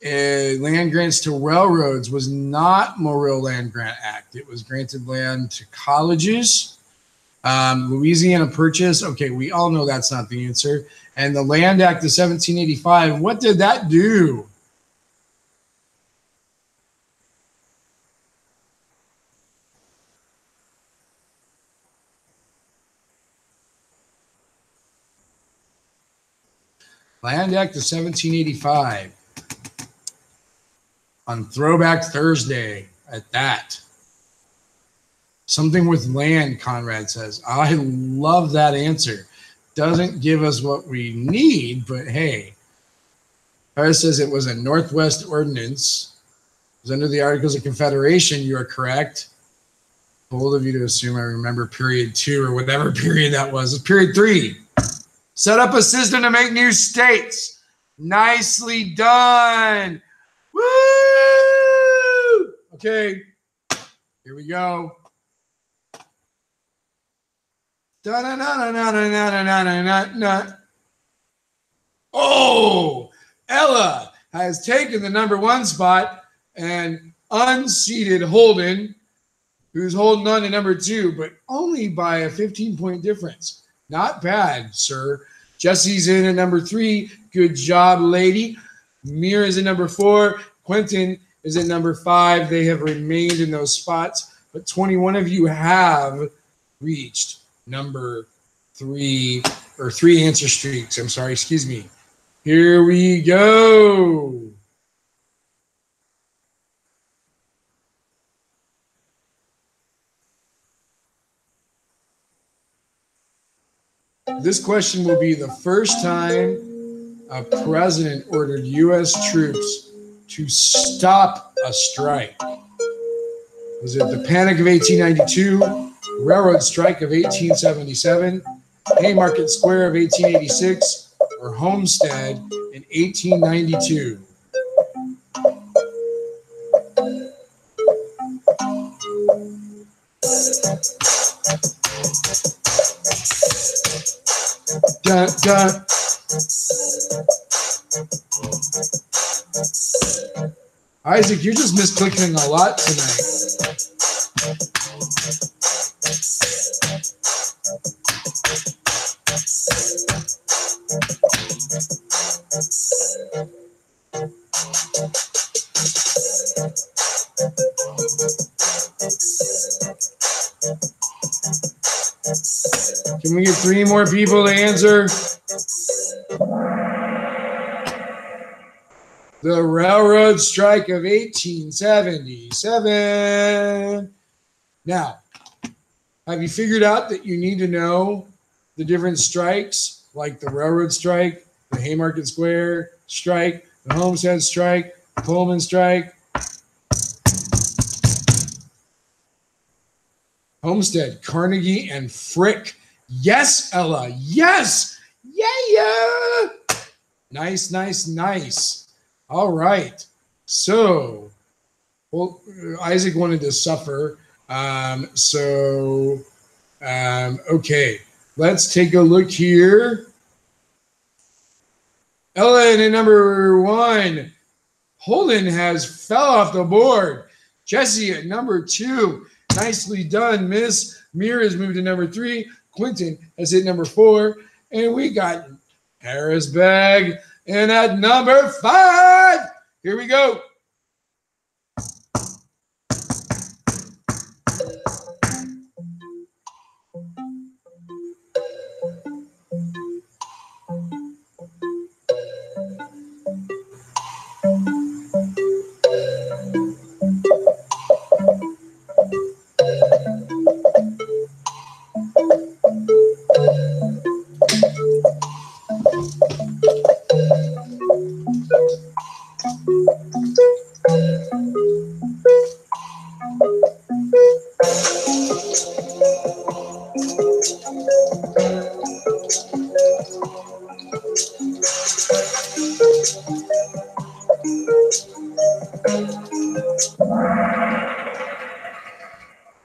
grants to railroads was not Morrill Land Grant Act. It was granted land to colleges. Louisiana Purchase. Okay, we all know that's not the answer. And the Land Act of 1785. What did that do? Land Act of 1785 on Throwback Thursday at that. Something with land, Conrad says. I love that answer. Doesn't give us what we need, but hey. Harris says it was a Northwest Ordinance. It was under the Articles of Confederation. You are correct. Bold of you to assume I remember period 2 or whatever period that was. It's period 3. Set up a system to make new states. Nicely done. Woo! Okay, here we go. Oh, Ella has taken the number 1 spot and unseated Holden, who's holding on to number 2, but only by a 15-point difference. Not bad, sir. Jesse's in at number 3. Good job, lady. Mir is at number 4. Quentin is at number 5. They have remained in those spots, but 21 of you have reached number 3, or 3 answer streaks. I'm sorry, excuse me. Here we go. This question will be the first time a president ordered U.S. troops to stop a strike. Was it the Panic of 1892, Railroad Strike of 1877, Haymarket Square of 1886, or Homestead in 1892? Dun, dun. Isaac, you're just misclicking a lot tonight. Can we get 3 more people to answer? The Railroad Strike of 1877. Now, have you figured out that you need to know the different strikes, like the Railroad Strike, the Haymarket Square Strike, the Homestead Strike, the Pullman Strike? Homestead, Carnegie, and Frick. Yes, Ella. Yes. Yeah. Nice, nice, nice. All right. So, well, Isaac wanted to suffer. Okay. Let's take a look here. Ellen at number 1. Holden has fell off the board. Jesse at number 2. Nicely done, Miss. Mira has moved to number 3. Quentin has hit number 4. And we got Harris Bag. And at number 5, here we go.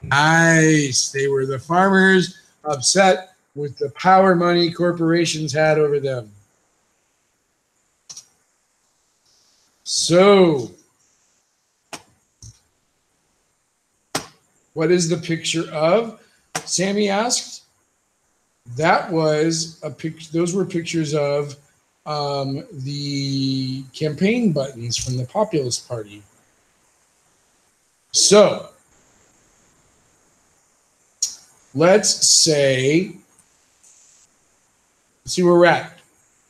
Nice. They were the farmers upset with the power money corporations had over them. So, what is the picture of? Sammy asked. That was a picture. Those were pictures of the campaign buttons from the Populist Party. So, let's say, let's see where we're at.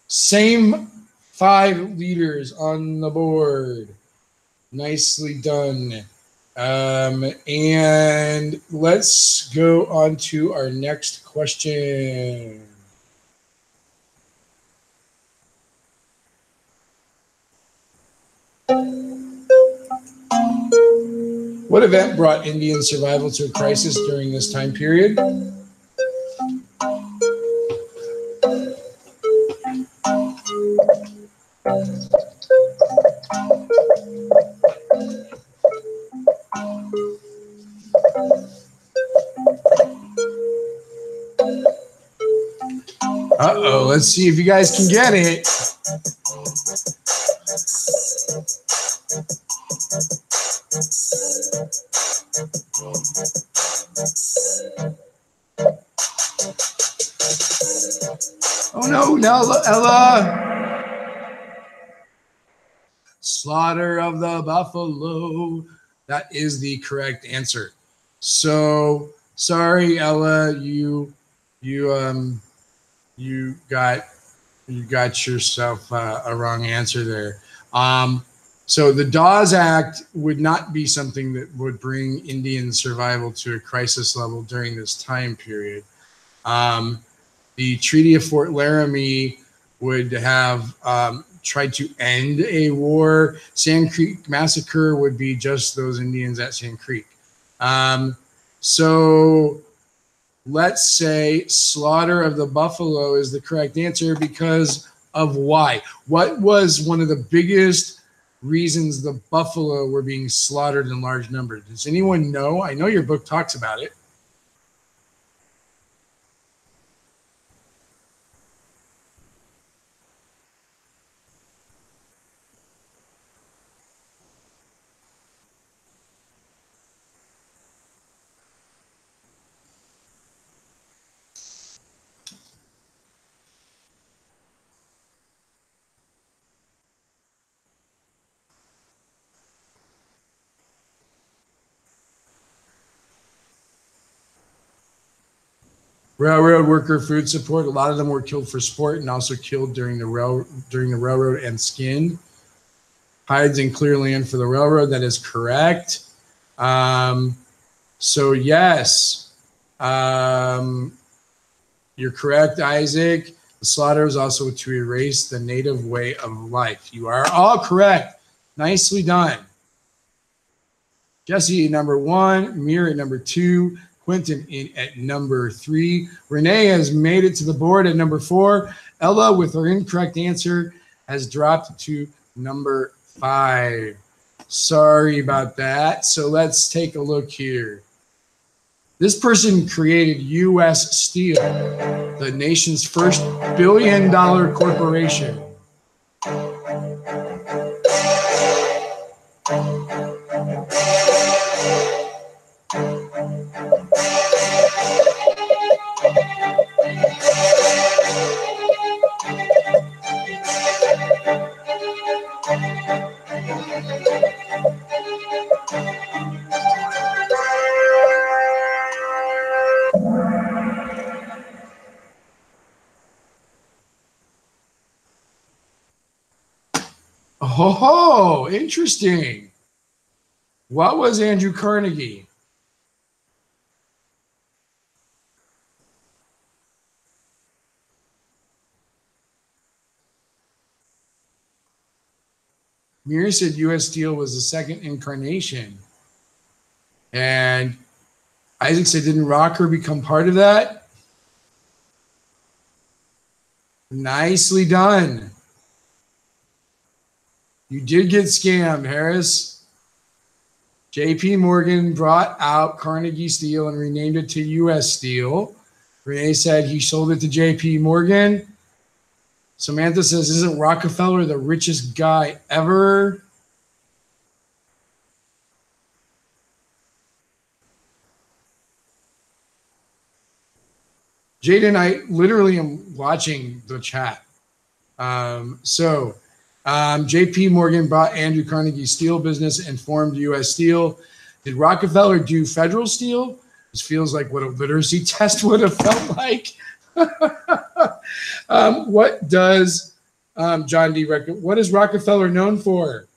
Same 5 leaders on the board. Nicely done. And let's go on to our next question. What event brought Indian survival to a crisis during this time period? Uh-oh, let's see if you guys can get it. Oh no, Ella. Slaughter of the buffalo. That is the correct answer. So sorry, Ella, you got yourself a wrong answer there. So the Dawes Act would not be something that would bring Indian survival to a crisis level during this time period. The Treaty of Fort Laramie would have tried to end a war. Sand Creek Massacre would be just those Indians at Sand Creek. So let's say slaughter of the buffalo is the correct answer because of why? What was one of the biggest reasons the buffalo were being slaughtered in large numbers? Does anyone know? I know your book talks about it. Railroad worker food support. A lot of them were killed for sport and also killed during the railroad and skinned. Hides in clear land for the railroad. That is correct. So yes, you're correct, Isaac. The slaughter is also to erase the native way of life. You are all correct. Nicely done. Jesse, number 1. Mir at number 2. Quentin in at number 3. Renee has made it to the board at number 4. Ella, with her incorrect answer, has dropped to number 5. Sorry about that. So let's take a look here. This person created U.S. Steel, the nation's first billion-dollar corporation. Oh, interesting. What was Andrew Carnegie? Miri said U.S. Steel was the second incarnation. And Isaac said, didn't Rocker become part of that? Nicely done. You did get scammed, Harris. J.P. Morgan brought out Carnegie Steel and renamed it to U.S. Steel. Renee said he sold it to J.P. Morgan. Samantha says, isn't Rockefeller the richest guy ever? Jaden, I literally am watching the chat. J.P. Morgan bought Andrew Carnegie's steel business and formed U.S. Steel. Did Rockefeller do Federal Steel? This feels like what a literacy test would have felt like. What does John D. What is Rockefeller known for?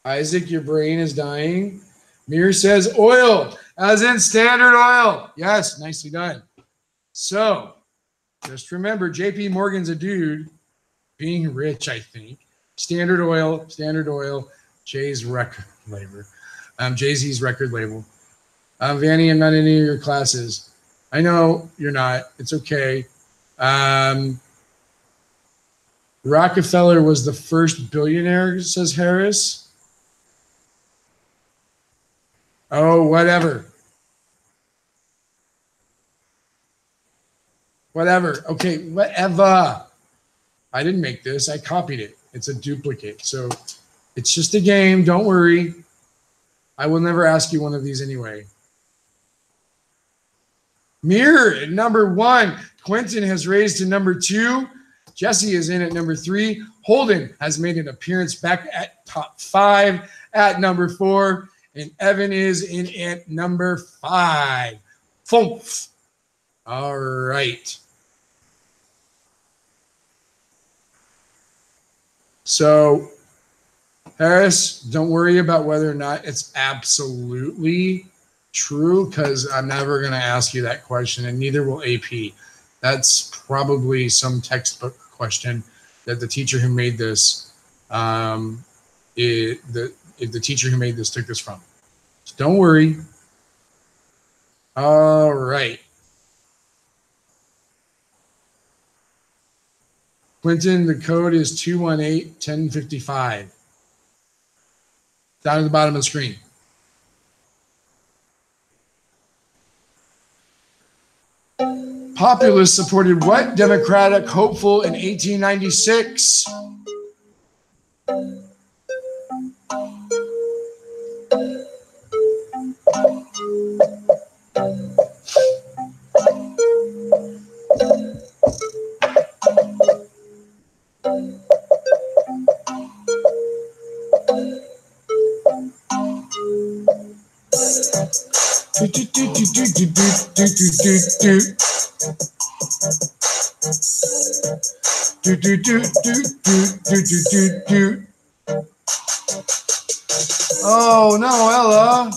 Isaac, your brain is dying. Mir says oil, as in Standard Oil. Yes, nicely done. So just remember, J.P. Morgan's a dude being rich, I think. Standard Oil, Jay's record label. Jay-Z's record label. Vanny, I'm not in any of your classes. I know you're not. It's okay. Rockefeller was the first billionaire, says Harris. Oh, whatever. Okay, whatever. I didn't make this. I copied it. It's a duplicate. So it's just a game. Don't worry. I will never ask you one of these anyway. Mir at number 1. Quentin has raised to number 2. Jesse is in at number 3. Holden has made an appearance back at top 5 at number 4. And Evan is in at number 5. Fumph. All right. So, Harris, don't worry about whether or not it's absolutely true, because I'm never going to ask you that question, and neither will AP. That's probably some textbook question that the teacher who made this, the teacher who made this took this from. So don't worry. All right. Quentin, the code is 218-1055. Down at the bottom of the screen. Populists supported what Democratic hopeful in 1896? Oh no, Ella.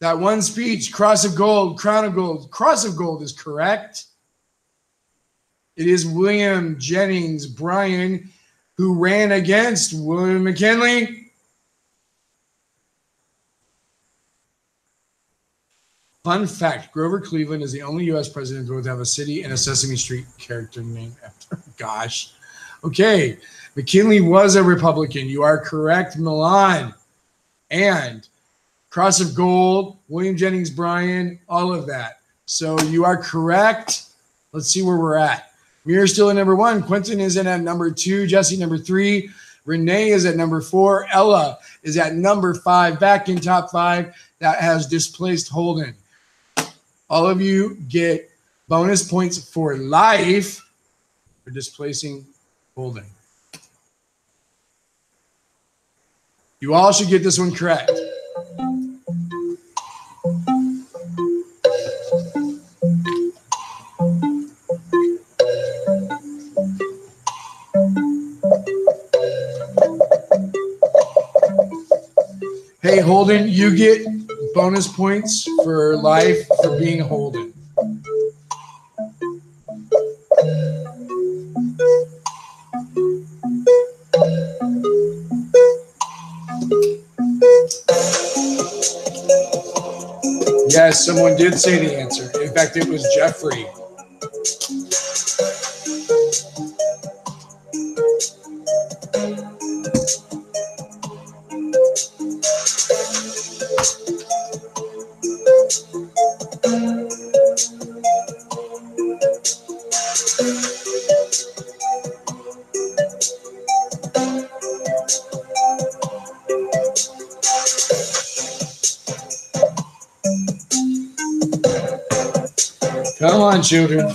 That one speech, cross of gold, crown of gold. Cross of gold is correct. It is William Jennings Bryan who ran against William McKinley. Fun fact, Grover Cleveland is the only U.S. president to have a city and a Sesame Street character named after. Gosh. Okay. McKinley was a Republican. You are correct, Milan. And Cross of Gold, William Jennings Bryan, all of that. So you are correct. Let's see where we're at. Mirror's still at number 1. Quentin is in at number 2. Jesse, number 3. Renee is at number 4. Ella is at number 5. Back in top 5. That has displaced Holden. All of you get bonus points for life for displacing Holden. You all should get this one correct. Hey, Holden, you get bonus points for life for being Holden. Yes, someone did say the answer. In fact, it was Jeffrey. Come on, children.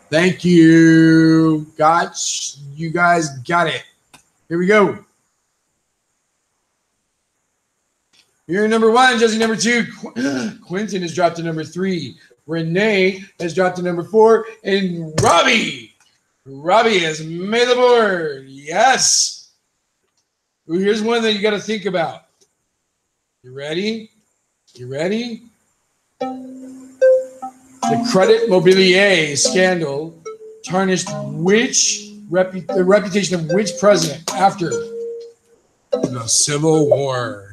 Thank you. You guys got it. Here we go. You're number 1, Jesse number 2. Quentin has dropped to number 3. Renee has dropped to number 4. And Robbie has made the board. Yes. Ooh, here's one that you got to think about. You ready? You ready? The Credit Mobilier scandal tarnished the reputation of which president after the Civil War?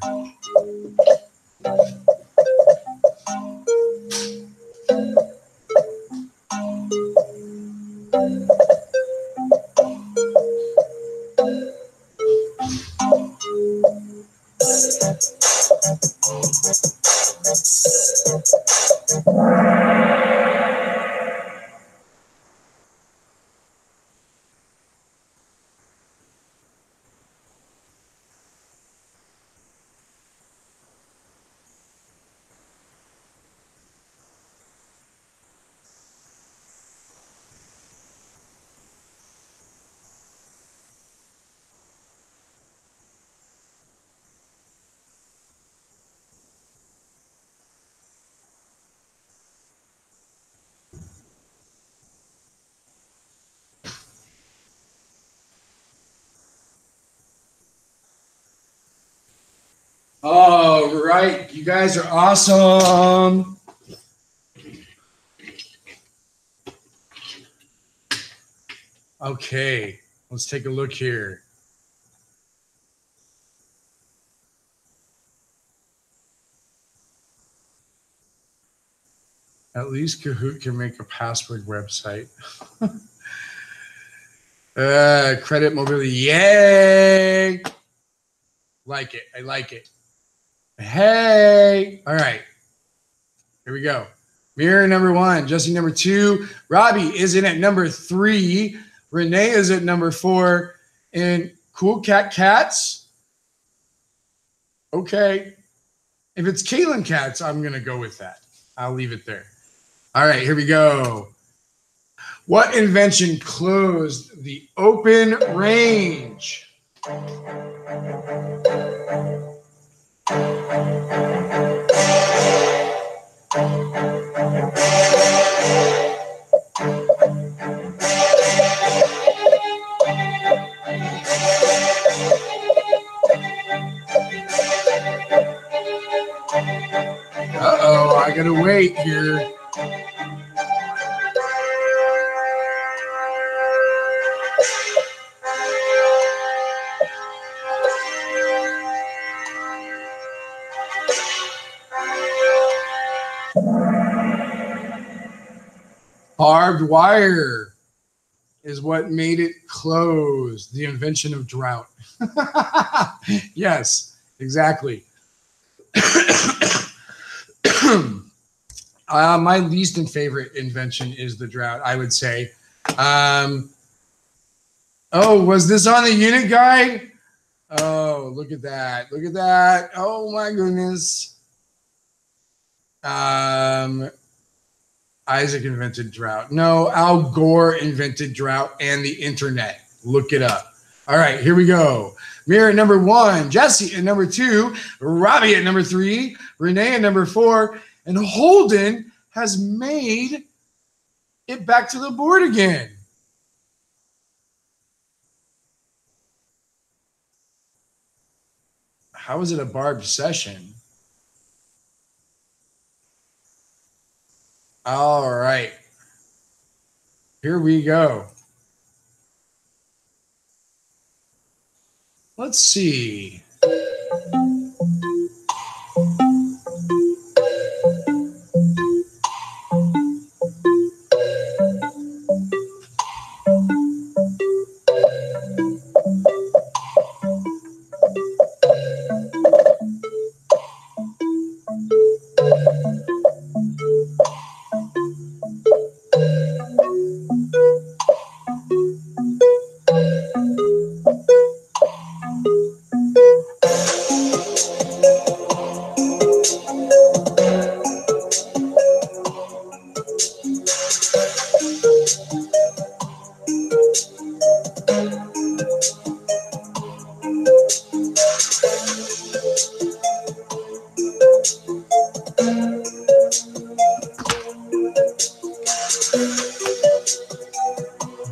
All right. You guys are awesome. Okay. Let's take a look here. At least Kahoot can make a password website. Credit mobility. Yay. Like it. I like it. Hey. All right. Here we go. Mirror number 1. Jesse number 2. Robbie is in at number 3. Renee is at number 4. And Cool Cat Cats. Okay. If it's Caitlin Cats, I'm going to go with that. I'll leave it there. All right, here we go. What invention closed the open range? Uh-oh, I gotta wait here. Barbed wire is what made it close. The invention of drought. Yes, exactly. My least and favorite invention is the drought, I would say. Oh, was this on the unit guide? Oh, look at that. Look at that. Oh, my goodness. Isaac invented drought. No, Al Gore invented drought and the internet. Look it up. All right, here we go. Mirror at number 1, Jesse at number 2, Robbie at number 3, Renee at number 4, and Holden has made it back to the board again. How is it a barbed session? All right. Here we go. Let's see.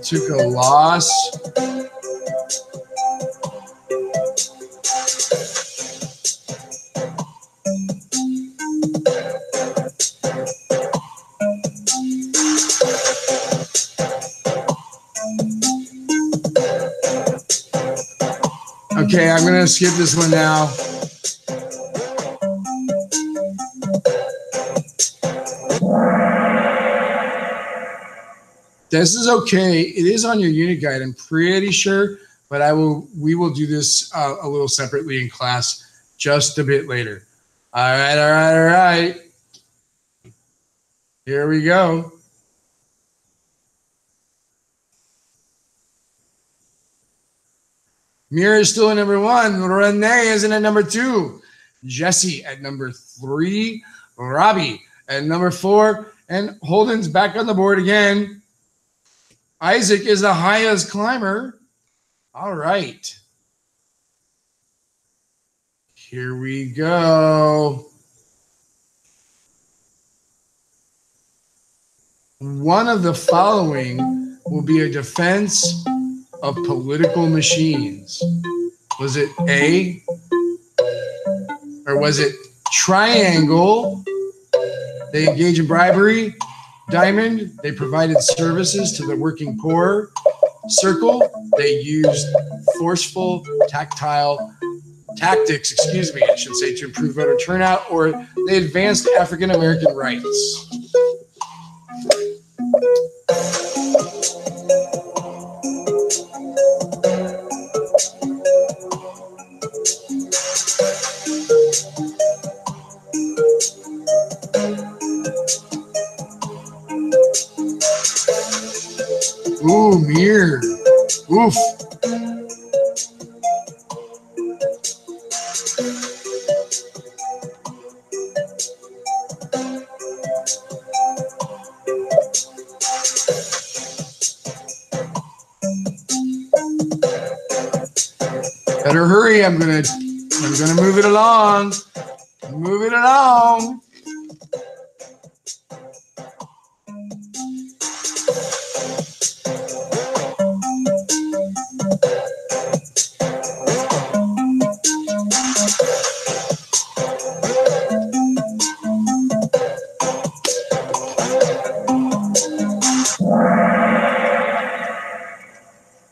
Took a loss. Okay, I'm going to skip this one now. This is okay. It is on your unit guide, I'm pretty sure, but we will do this a little separately in class just a bit later. All right, all right, all right. Here we go. Mira is still at number 1. Renee is in at number 2. Jesse at number 3. Robbie at number 4. And Holden's back on the board again. Isaac is the highest climber. All right. Here we go. One of the following will be a defense of political machines. Was it A? Or was it Triangle, they engage in bribery. Diamond, they provided services to the working poor. Circle, they used forceful, tactile tactics, I should say, to improve voter turnout, or they advanced African American rights. Ooh, mirror. Oof. Better hurry. I'm gonna move it along. Move it along.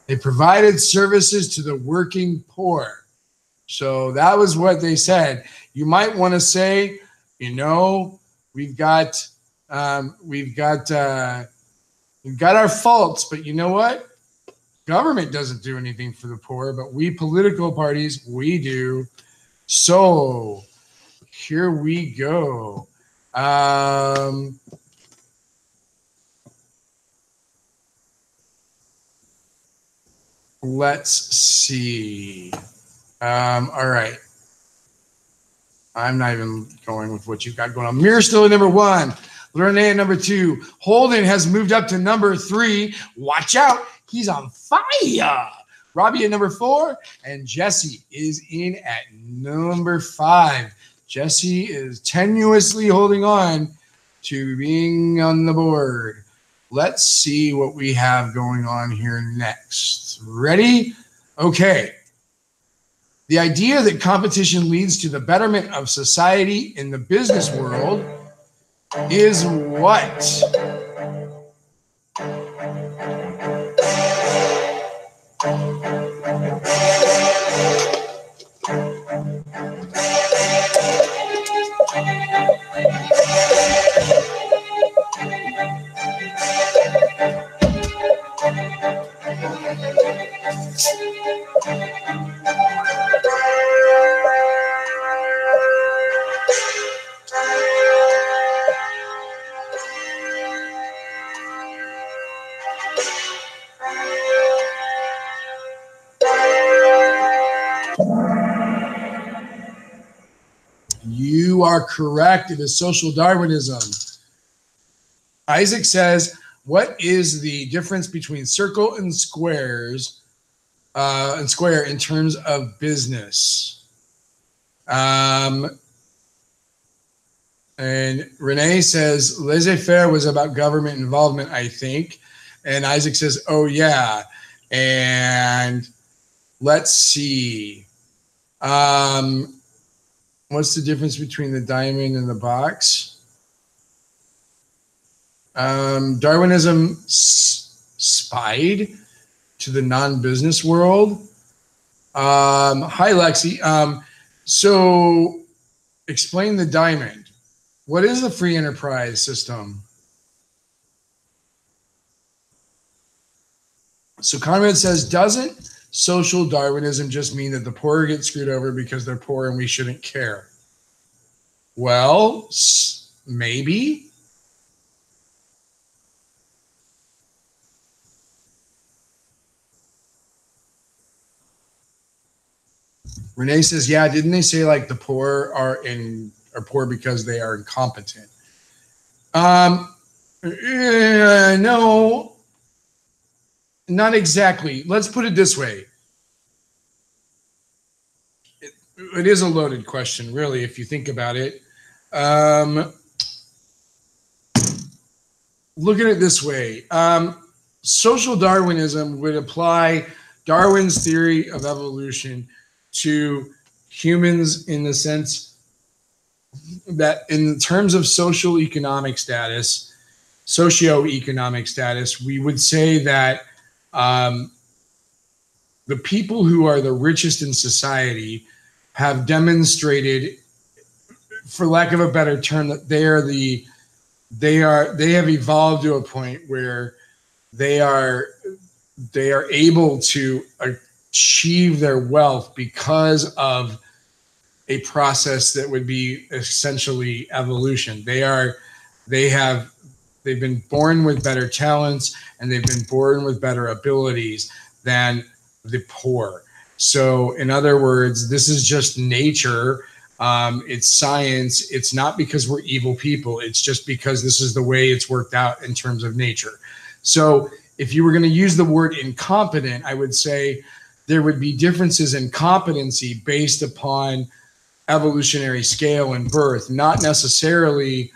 They provided services to the working poor. So that was what they said. You might want to say, you know, we've got our faults, but you know what? Government doesn't do anything for the poor, but we political parties, we do. So here we go. Let's see. All right. I'm not even going with what you've got going on. Mirror still at number 1. Renee at number 2. Holden has moved up to number 3. Watch out. He's on fire. Robbie at number 4. And Jesse is in at number 5. Jesse is tenuously holding on to being on the board. Let's see what we have going on here next. Ready? Okay. The idea that competition leads to the betterment of society in the business world is what? You are correct. It is social Darwinism. Isaac says, what is the difference between circle and squares and square in terms of business? And Renee says, laissez-faire was about government involvement, I think. And Isaac says, oh, yeah. And let's see. What's the difference between the diamond and the box? Darwinism spied to the non-business world. Hi, Lexi. So explain the diamond. What is the free enterprise system? So Conrad says, doesn't social Darwinism just mean that the poor get screwed over because they're poor and we shouldn't care? Well, maybe. Renee says, yeah, didn't they say like the poor are poor because they are incompetent? No, not exactly. Let's put it this way. It is a loaded question, really, if you think about it. Look at it this way. Social Darwinism would apply Darwin's theory of evolution to humans in the sense that in terms of socioeconomic status, we would say that the people who are the richest in society have demonstrated, for lack of a better term, that they have evolved to a point where they are able to achieve their wealth because of a process that would be essentially evolution. They've been born with better talents, and they've been born with better abilities than the poor. So in other words, this is just nature. It's science. It's not because we're evil people. It's just because this is the way it's worked out in terms of nature. So if you were going to use the word incompetent, I would say there would be differences in competency based upon evolutionary scale and birth, not necessarily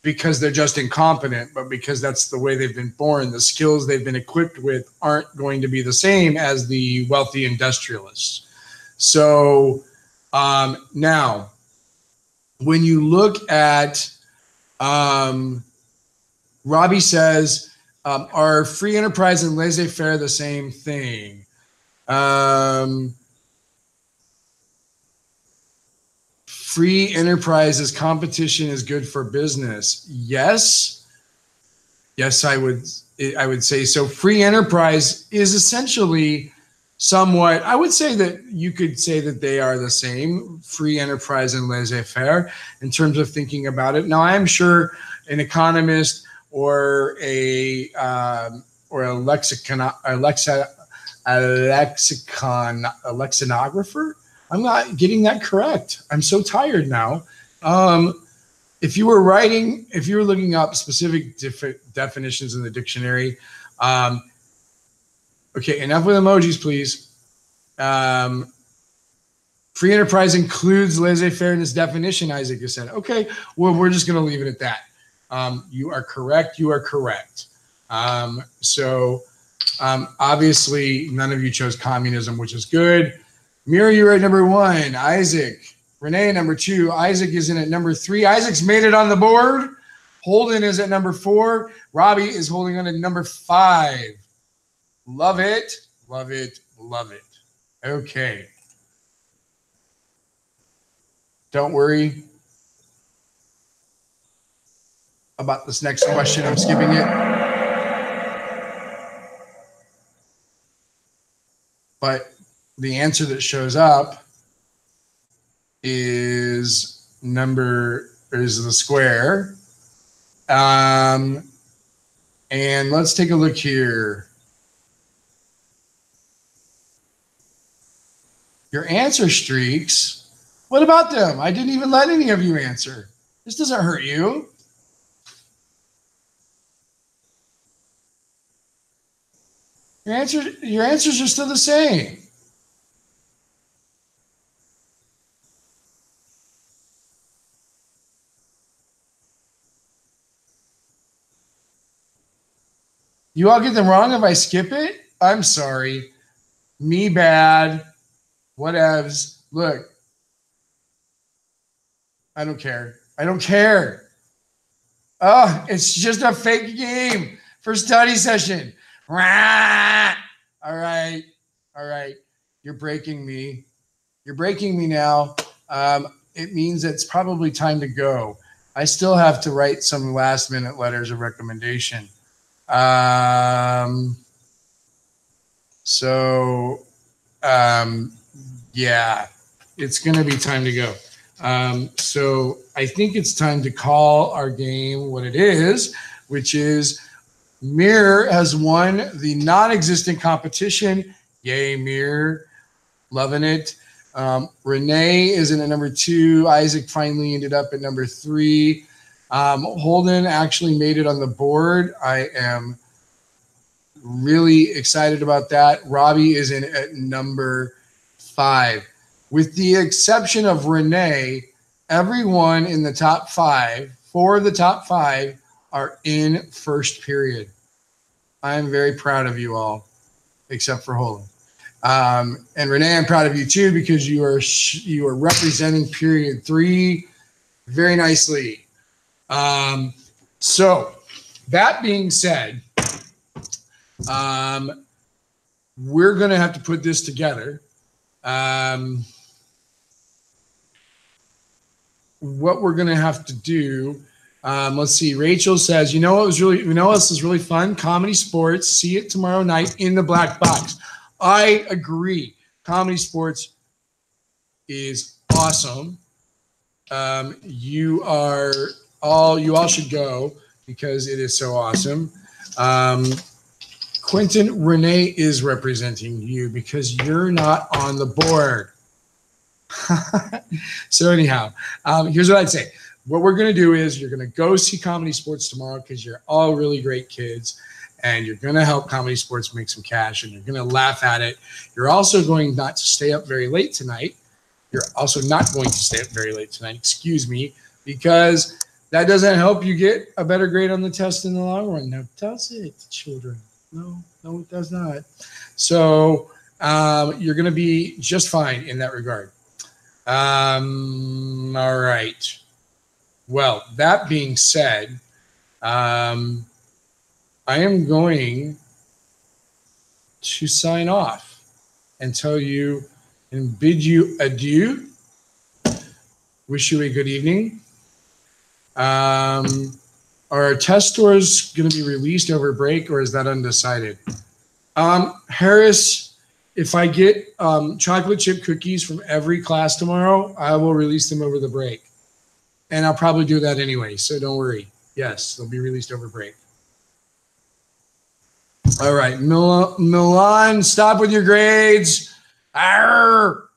because they're just incompetent, but because that's the way they've been born. The skills they've been equipped with aren't going to be the same as the wealthy industrialists. So now, when you look at, Robbie says, are free enterprise and laissez-faire the same thing? Free enterprises competition is good for business. Yes, I would say so. Free enterprise is essentially somewhat, I would say that you could say that they are the same, free enterprise and laissez-faire, in terms of thinking about it. Now, I'm sure an economist or a lexicographer. I'm not getting that correct. I'm so tired now. If you were looking up specific definitions in the dictionary, okay, enough with emojis, please. Free enterprise includes laissez-faire in this definition, Isaac has said. Okay, well, we're just going to leave it at that. You are correct. You are correct. Obviously, none of you chose communism, which is good. Mira, you're at number 1. Isaac. Renee, number 2. Isaac is in at number 3. Isaac's made it on the board. Holden is at number 4. Robbie is holding on at number 5. Love it. Love it. Love it. Okay. Don't worry about this next question. I'm skipping it. But the answer that shows up is the square. And let's take a look here. Your answer streaks, what about them? I didn't even let any of you answer. This doesn't hurt you. Your answers are still the same. You all get them wrong if I skip it? I'm sorry. Me bad. Whatevs. Look. I don't care. I don't care. Oh, it's just a fake game for study session. All right. All right. You're breaking me. You're breaking me now. It means it's probably time to go. I still have to write some last minute letters of recommendation. Yeah, it's going to be time to go. So I think it's time to call our game what it is, which is Mir has won the non-existent competition. Yay, Mir. Loving it. Renee is in at number 2. Isaac finally ended up at number 3. Holden actually made it on the board. I am really excited about that. Robbie is in at number 5. With the exception of Renee, everyone in the top 5, 4 of the top 5, are in first period. I am very proud of you all, except for Holden. And Renee, I'm proud of you too, because you are representing period 3. very nicely. So that being said, we're going to have to put this together. What we're going to have to do, let's see. Rachel says, you know what else is really fun? Comedy Sports. See it tomorrow night in the Black Box. I agree. Comedy Sports is awesome. You all should go because it is so awesome. Quentin, Renee is representing you because you're not on the board. So anyhow, here's what I'd say. What we're going to do is you're going to go see Comedy Sports tomorrow because you're all really great kids and you're going to help Comedy Sports make some cash and you're going to laugh at it. You're also going not to stay up very late tonight. You're also not going to stay up very late tonight, excuse me, because that doesn't help you get a better grade on the test in the long run. Now, does it, children? No, it does not. So you're going to be just fine in that regard. All right. Well, that being said, I am going to sign off and tell you and bid you adieu. Wish you a good evening. Are our test scores going to be released over break or is that undecided? Harris, if I get chocolate chip cookies from every class tomorrow, I will release them over the break. And I'll probably do that anyway, so don't worry. Yes, they'll be released over break. All right, Milan, stop with your grades. Arr!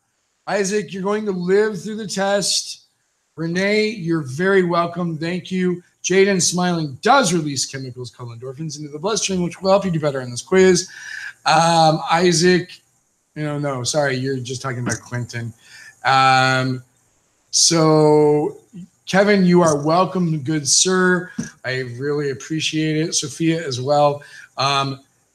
Isaac, you're going to live through the test. Renee, you're very welcome. Thank you. Jaden smiling does release chemicals called endorphins into the bloodstream, which will help you do better on this quiz. Isaac, no, sorry, you're just talking about Quentin. So Kevin, you are welcome, good sir. I really appreciate it. Sophia as well.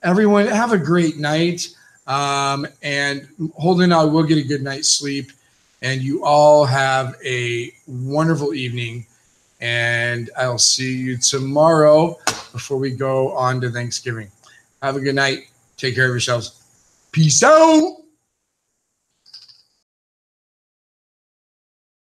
Everyone, have a great night. And Holden, I will get a good night's sleep. And you all have a wonderful evening. And I'll see you tomorrow before we go on to Thanksgiving. Have a good night. Take care of yourselves. Peace out.